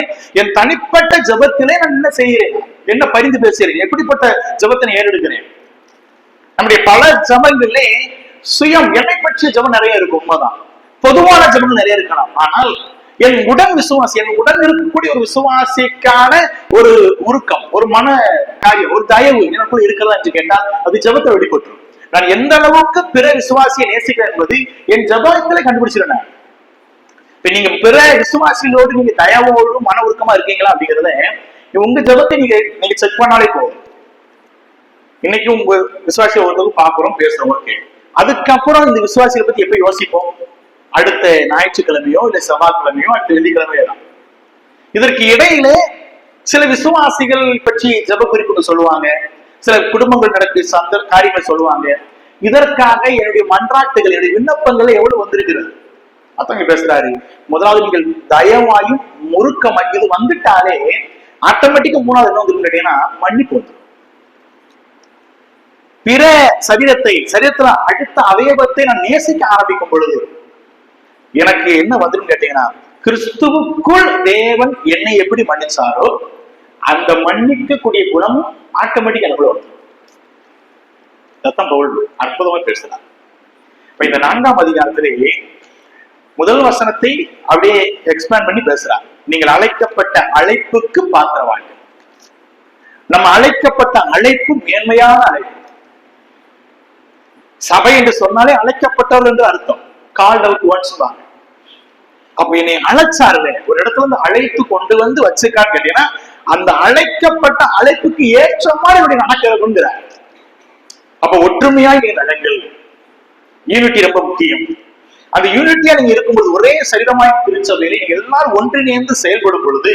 என் தனிப்பட்ட ஜபத்திலே நான் என்ன செய்கிறேன், என்ன பரிந்து பேசுகிறேன், எப்படிப்பட்ட ஜபத்தை ஏறெடுக்கிறேன். நம்முடைய பல ஜபங்களிலே சுயம் என்னை பற்றிய ஜபம் நிறைய இருக்கும், உண்மைதான். பொதுவான ஜபம் நிறைய இருக்கலாம். ஆனால் என் உடன் விசுவாசி, என் உடன் இருக்கக்கூடிய ஒரு விசுவாசிக்கான ஒரு உருக்கம், ஒரு மன காரியம், ஒரு தயவு எனக்குள்ள இருக்கிறதா என்று கேட்டால் அது ஜபத்தை வெளிப்பட்டுரும். நான் எந்த அளவுக்கு பிற விசுவாசியை நேசிக்கிறேன் என்பது என் ஜபத்திலே கண்டுபிடிச்சிருந்தேன். இப்ப நீங்க பிற விசுவாசிகளோடு நீங்க தயவோடு மன உருக்கமா இருக்கீங்களா அப்படிங்கிறத உங்க ஜபத்தை நீங்க செக் பண்ணாலே போதும். இன்னைக்கு உங்க விசுவாசியை ஒருத்தருக்கு பாக்குறோம், பேசுறோம், ஓகே. அதுக்கப்புறம் இந்த விசுவாசிகளை பத்தி எப்ப யோசிப்போம்? அடுத்த ஞாயிற்றுக்கிழமையோ இல்ல செவ்வாய்க்கிழமையோ அடுத்த வெள்ளிக்கிழமையோ தான். இதற்கு இடையில சில விசுவாசிகள் பற்றி ஜெப குறிப்புகள் சொல்லுவாங்க, சில குடும்பங்கள் நடக்கிற சந்த காரியங்கள் சொல்லுவாங்க. இதற்காக என்னுடைய மன்றாட்டுகள், என்னுடைய விண்ணப்பங்கள் எவ்வளவு வந்திருக்கிறது அத்தங்க பேசுறாரு. முதலாவது நீங்கள் தயவாயும் முறுக்கம் இது வந்துட்டாலே ஆட்டோமேட்டிக்கா மூணாவது என்ன வந்து கேட்டீங்கன்னா மன்னிப்பு வந்துடும். பிற சரீரத்துல அடுத்த அவயவத்தை நான் நேசிக்க ஆரம்பிக்கும் பொழுது எனக்கு என்ன வந்துடும் கேட்டீங்கன்னா, கிறிஸ்துவுக்குள் தேவன் என்னை எப்படி மன்னிச்சாரோ அந்த மன்னிக்கக்கூடிய குணமும் ஆட்டோமேட்டிக் எனக்கு வரும். பவுல் அற்புதமா பேசுறார். இப்ப இந்த 4ஆம் அதிகாரத்திலே முதல் வசனத்தை அப்படியே எக்ஸ்பேண்ட் பண்ணி பேசுறார். நீங்கள் அழைக்கப்பட்ட அழைப்புக்கு பாத்திரவாங்க. நம்ம அழைக்கப்பட்ட அழைப்பு மேன்மையான அழைப்பு. சபை என்று சொன்னாலே அழைக்கப்பட்டவர்கள் என்று அர்த்தம். கால் அவுட் ஒன்ஸ் சொல்லுவாங்க. அப்ப என்னை அழைச்சாருல ஒரு இடத்துல இருந்து அழைத்து கொண்டு வந்து வச்சுக்கான்னு கேட்டீங்கன்னா, அந்த அழைக்கப்பட்ட அழைப்புக்கு ஏற்ற மாதிரி இப்படி நடக்கிறதுங்கிறார். அப்ப ஒற்றுமையா நீங்க நடங்கள். யூனிட்டி ரொம்ப முக்கியம். அந்த யூனிட்டியா நீங்க இருக்கும்போது, ஒரே சரீரமாய் திருச்சபையில நீங்க எல்லாரும் ஒன்றிணைந்து செயல்படும் பொழுது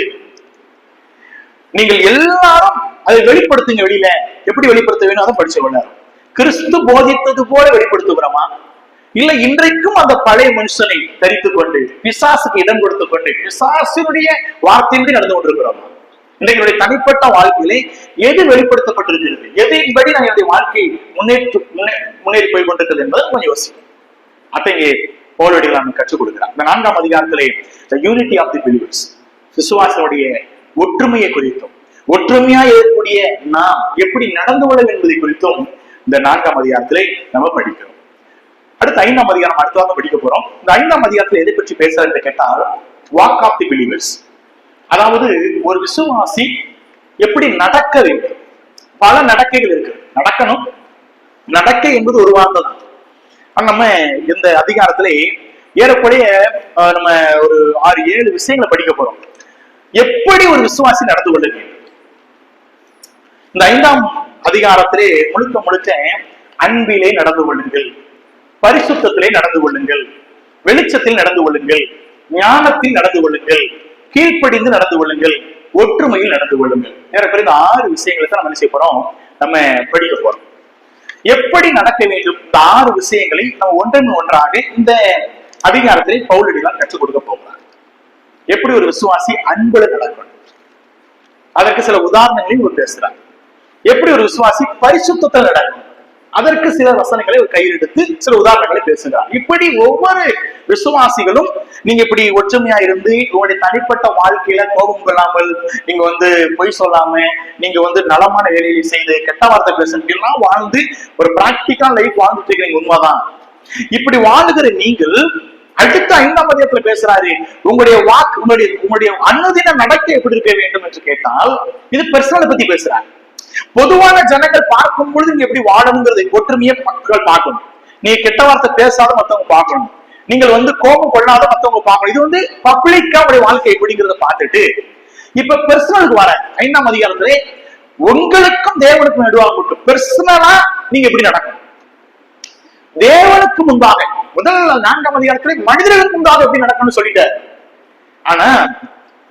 நீங்கள் எல்லாரும் அதை வெளிப்படுத்துங்க. வெளியில எப்படி வெளிப்படுத்த வேணும் அதை படிச்ச வேண்டாம். கிறிஸ்து போதித்தது போல வெளிப்படுத்துகிறோமா, இல்ல இன்றைக்கும் அந்த பழைய மனுஷனை தரித்துக் கொண்டு பிசாசுக்கு இடம் கொடுத்துக் கொண்டு பிசாசினுடைய வார்த்தையின்றி நடந்து கொண்டிருக்கிறோமா? இன்றைக்கு தனிப்பட்ட வாழ்க்கையிலே எது வெளிப்படுத்தப்பட்டிருக்கிறது, எதையின்படி நான் என்னுடைய வாழ்க்கை முன்னேறி போய் கொண்டிருக்கிறது என்பதை கொஞ்சம் யோசிக்கும். அத்தகைய பவுலடிகள் நம்ம கற்றுக் கொடுக்கிறார். இந்த 4ஆம் அதிகாரத்திலே யூனிட்டி ஆஃப் தி பிலீவர்ஸ், விசுவாசனுடைய ஒற்றுமையை குறித்தும் ஒற்றுமையா இருக்கக்கூடிய நாம் எப்படி நடந்து கொள்ள என்பதை குறித்தும் இந்த 4ஆம் அதிகாரத்திலே நம்ம படிக்கிறோம். அடுத்த 5ஆம் அதிகாரம் அடுத்ததாக படிக்க போறோம். இந்த 5ஆம் அதிகாரத்தில் எதை பற்றி பேசுறது கேட்டால், வாக் ஆஃப் தி பிலீவர்ஸ், அதாவது ஒரு விசுவாசி எப்படி நடக்க வேண்டும். பல நடக்கைகள் இருக்கு. நடக்கணும், நடக்கை என்பது ஒரு வார்த்தை தான். நம்ம இந்த அதிகாரத்திலே ஏறக்குறைய நம்ம ஒரு 6-7 விஷயங்களை படிக்க போறோம். எப்படி ஒரு விசுவாசி நடந்து கொள்ள வேண்டும். இந்த 5ஆம் அதிகாரத்திலே முழுக்க அன்பிலே நடந்து கொள்ளுங்கள், பரிசுத்தத்திலே நடந்து கொள்ளுங்கள், வெளிச்சத்தில் நடந்து கொள்ளுங்கள், ஞானத்தில் நடந்து கொள்ளுங்கள், கீழ்ப்படிந்து நடந்து கொள்ளுங்கள், ஒற்றுமையில் நடந்து கொள்ளுங்கள். ஏறக்குறைய இந்த 6 விஷயங்களை தான் நம்ம செய்ய போறோம், நம்ம படிக்க போறோம். எப்படி நடக்க வேண்டும், இந்த 6 விஷயங்களை நம்ம ஒன்றன் ஒன்றாக இந்த அதிகாரத்திலே பவுலடிகள் கற்றுக் கொடுக்க போகிறார். எப்படி ஒரு விசுவாசி அன்புல நடக்கணும், அதற்கு சில உதாரணங்களையும் பேசுறார். எப்படி ஒரு விசுவாசி பரிசுத்தத்தில் நடக்கணும், அதற்கு சில வசனங்களை ஒரு கையில் எடுத்து சில உதாரணங்களை பேசுகிறார். இப்படி ஒவ்வொரு விசுவாசிகளும் நீங்க இப்படி ஒற்றுமையா இருந்து உங்களுடைய தனிப்பட்ட வாழ்க்கையில கோபம் கொள்ளாமல், நீங்க பொய் சொல்லாம, நீங்க நலமான வேலையை செய்து கெட்ட வார்த்தை பேசுறீங்கன்னா வாழ்ந்து ஒரு பிராக்டிக்கல் லைஃப் வாழ்ந்துட்டு இருக்கீங்க. உண்மைதான். இப்படி வாழுகிற நீங்கள் அடுத்த 5ஆம் அதிகாரத்துல பேசுறாரு, உங்களுடைய வாக்கு, உங்களுடைய அனுதின நடக்கை எப்படி இருக்க வேண்டும் என்று கேட்டால், இது பர்சனலை பத்தி பேசுறாரு. பொதுவான ஜனங்கள் பார்க்கும் பொழுது நீங்க எப்படி வாழணுங்கிறது ஒற்றுமையை மக்கள் பார்க்கணும். நீங்க கெட்ட வார்த்தை பேசாத மத்தவங்க பார்க்கணும், நீங்கள் கோபம் கொள்ளாத மத்தவங்க பார்க்கணும். இது பப்ளிக்கா உடைய வாழ்க்கை எப்படிங்கிறத பார்த்துட்டு இப்ப பெர்சனலுக்கு வர 5ஆம் அதிகாரத்திலே உங்களுக்கும் தேவனுக்கும் நடுவாக பெர்சனலா நீங்க எப்படி நடக்கணும். தேவனுக்கு முன்பாக முதல் 4ஆம் அதிகாரத்திலே மனிதர்களுக்கு முன்பாக எப்படி நடக்கணும்னு சொல்லிட்டாரு. ஆனா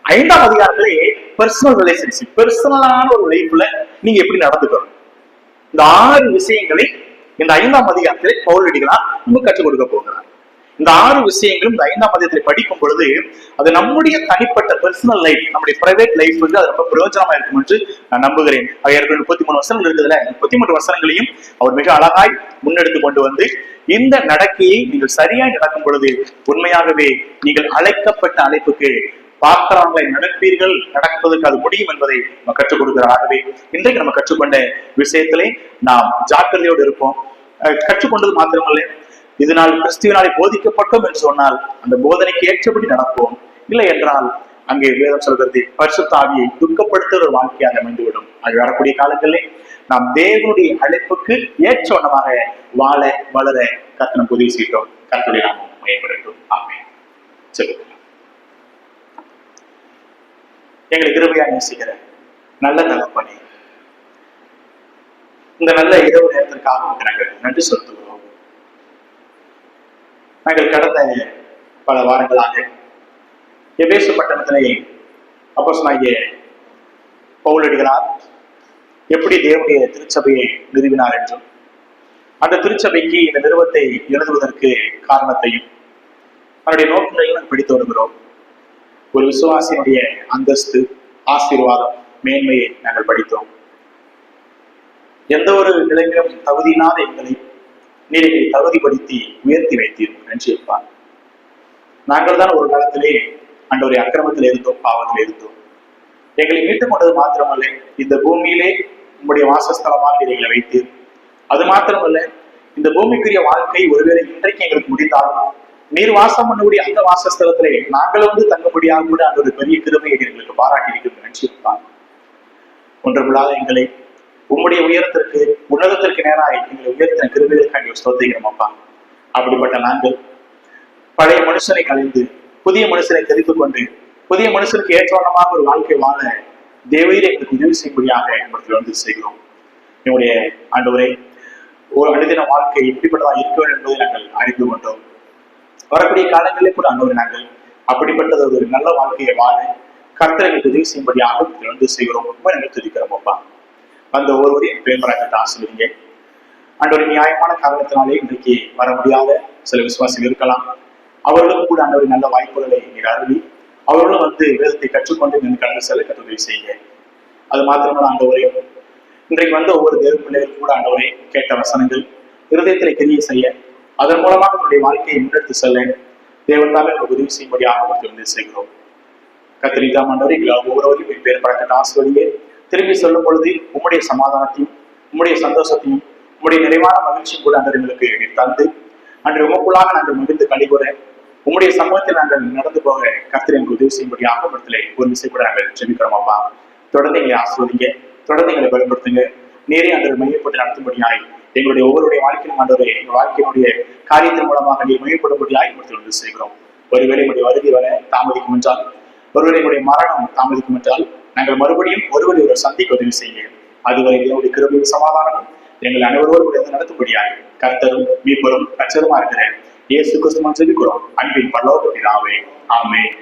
5ஆம் அதிகாரத்திலே பர்சனல் ரிலேஷன்ஷிப், பர்சனலான ஒரு லைஃப்ல நீங்க எப்படி நடந்துக்கணும், இந்த 6 விஷயங்களை இந்த 5ஆம் அதிகாரத்திலே பவுலடிகளா நமக்கு கற்றுக் கொடுக்க போகிறார். இந்த 6 விஷயங்களும் இந்த 5ஆம் அதிகாரத்தை படிக்கும் பொழுது அது நம்முடைய தனிப்பட்ட பர்சனல் லைஃப், நம்முடைய பிரைவேட் லைஃப் அது ரொம்ப பிரயோஜனமா இருக்கும் என்று நான் நம்புகிறேன். 33 வசனங்கள் இருக்குதுல, 33 வசனங்களையும் அவர் மிக அழகாய் முன்னெடுத்து கொண்டு வந்து இந்த நடக்கையை நீங்கள் சரியாய் நடக்கும் பொழுது உண்மையாகவே நீங்கள் அழைக்கப்பட்ட அழைப்புக்கு பாத்திரங்களை நடப்பீர்கள், நடப்பதற்கு அது முடியும் என்பதை நம்ம கற்றுக் கொடுக்கிறார்களே. இன்றைக்கு நம்ம கற்றுக்கொண்ட விஷயத்திலே நாம் ஜாக்கிரதையோடு இருப்போம். கற்றுக்கொண்டது மாத்திரமல்ல, இதனால் கிறிஸ்துவினாலே போதிக்கப்பட்டோம் என்று சொன்னால் அந்த போதனைக்கு ஏற்றபடி நடப்போம். இல்லை என்றால் அங்கே வேதம் சொல்கிறது பரிசுத்த ஆவியை துக்கப்படுத்துகிற ஒரு வாழ்க்கையாக அமைந்துவிடும். அது வரக்கூடிய காலங்களிலே நாம் தேவனுடைய அழைப்புக்கு ஏற்ற வண்ணமாக வாழ வளர கர்த்தர் உதவி செய்தோம். கர்த்தருடைய நாமம் மகிமைப்படட்டும். ஆமென். சொல்லுங்க. எங்களை கிருபையா நேசிக்கிற நல்ல தகப்பனே, இந்த நல்ல இரவு நேரத்திற்காக நாங்கள் நன்றி செலுத்துகிறோம். நாங்கள் கடந்த பல வாரங்களாக எபேசு பட்டணத்திலே அப்போஸ்தலனாகிய பவுலடிகளார் எப்படி தேவனுடைய திருச்சபையை நிறுவினார் என்றும் அந்த திருச்சபைக்கு இந்த நிறுவத்தை எழுதுவதற்கு காரணத்தையும் அவருடைய நோக்கங்களையும் படித்து வருகிறோம். ஒரு விசுவாசியினுடைய அந்தஸ்து, ஆசீர்வாதம், மேன்மையை நாங்கள் படித்தோம். எந்த ஒரு நிலையிலும் தகுதியில்லாத எங்களை நீரை தகுதிப்படுத்தி உயர்த்தி வைத்தீர், நன்றி அப்பா. நாங்கள் தான் ஒரு காலத்திலே அன்றொரு அக்கிரமத்தில் இருந்தோம், பாவத்தில் இருந்தோம். எங்களை மீட்டுக் கொண்டது மாத்திரமல்ல, இந்த பூமியிலே உங்களுடைய வாசஸ்தலமாக எங்களை வைத்தீர். அது மாத்திரமல்ல, இந்த பூமிக்குரிய வாழ்க்கை ஒருவேளை இன்றைக்கு எங்களுக்கு முடிந்தாலும் நீர் வாசம் பண்ணக்கூடிய அந்த வாசஸ்தலத்திலே நாங்கள் தங்கும்படியாக கூட அந்த ஒரு பெரிய கிருபையை எங்களுக்கு பாராட்டி இருக்கிறது, நன்றி அப்பா. ஒன்றுமில்லாத எங்களை உம்முடைய உயரத்திற்கு, உன்னதத்திற்கு நேராக எங்களை உயர்த்தின கிருபைகளுக்காக ஸ்தோத்திரிக்கிறோம் அப்பா. அப்படிப்பட்ட நாங்கள் பழைய மனுஷனை கலைந்து புதிய மனுஷனை தெரிந்து கொண்டு புதிய மனுஷனுக்கு ஏற்றவனமாக ஒரு வாழ்க்கை வாழ தேவரீர் எங்களுக்கு உதவி செய்யும்படியாக எங்களுக்கு செய்கிறோம். என்னுடைய ஆண்டவரே, ஒரு அனுதின வாழ்க்கை எப்படிப்பட்டதா இருக்க வேண்டும் என்பதை நாங்கள் அறிந்து கொண்டோம். வரக்கூடிய காலங்களிலே கூட ஆண்டவரை நாங்கள் அப்படிப்பட்டது ஒரு நல்ல வாழ்க்கையை வாழ கர்த்தர் எங்களுக்கு உதவி செய்யும்படியாக செய்கிறோம். ரொம்ப நாங்கள் துதிக்கிறோம் அப்பா. அந்த ஒருவரையும் பேம்பராக ஆசிரியங்க ஆண்டவரை நியாயமான காரணத்தினாலே இன்றைக்கு வர முடியாத சில விசுவாசிகள் இருக்கலாம். அவர்களுக்கும் கூட ஆண்டவரை நல்ல வாய்ப்புகளை நீர் அருளி அவர்களும் வேதத்தை கற்றுக்கொண்டு நீங்கள் கடந்து செல்ல கற்றுதவி செய்யுங்க. அது மாத்திரமல்ல ஆண்டவரே, இன்றைக்கு ஒவ்வொரு தேவ பிள்ளைகள் கூட ஆண்டவரை கேட்ட வசனங்கள் இருதயத்திலே கிரியை செய்ய, அதன் மூலமாக அவருடைய வாழ்க்கையை முன்னெடுத்து செல்ல தேவத்தாலே உதவி செய்யும்படியாக செய்கிறோம். கத்திரிக்காம ஆண்டவரை ஒவ்வொருவரையும் பேர் பழக்கத்தை ஆசிரியர்களே திரும்பி சொல்லும் பொழுது உம்முடைய சமாதானத்தையும் உம்முடைய சந்தோஷத்தையும் உம்முடைய நிறைவான மகிழ்ச்சியும் கூட அன்றவர்களுக்கு தந்து அன்று உமக்குள்ளாக நாங்கள் மகிழ்ந்து கழிவுற உம்முடைய சமூகத்தில் நாங்கள் நடந்து போக கர்த்தர் எங்களுக்கு உதவி செய்யும்படியாக இடத்திலே ஒரு விஷயம் கூட நாங்கள் ஜெபிக்கிறோம் அப்பா. தொடர்ந்து எங்களை ஆசிர்வதிங்க, தொடர்ந்து எங்களை பயன்படுத்துங்க. நேரே அன்று மையப்பட்டு நடத்தும்படியாய் எங்களுடைய ஒவ்வொருடைய வாழ்க்கையும் ஆண்டவரை எங்கள் வாழ்க்கையினுடைய காரியத்தின் மூலமாக நீர் மையப்படும்படியாய் இடத்தில் செய்கிறோம். ஒருவேளை எங்களுடைய வருகை வர தாமதிக்கும் என்றால், ஒருவேளை எங்களுடைய மரணம் தாமதிக்கும் என்றால், நாங்கள் மறுபடியும் ஒருவரை ஒரு சந்திக்க உதவி செய்ய, அதுவரை என்னுடைய கிருபையும் சமாதானம் எங்கள் அனைவரோடு நடத்தும்படியாய் கர்த்தரும் மீட்பரும் ரட்சகருமா இருக்கிற இயேசு கிறிஸ்துவின் ஜெபிக்கிறோம். அன்பின் பரலோக பிதாவே, ஆமென்.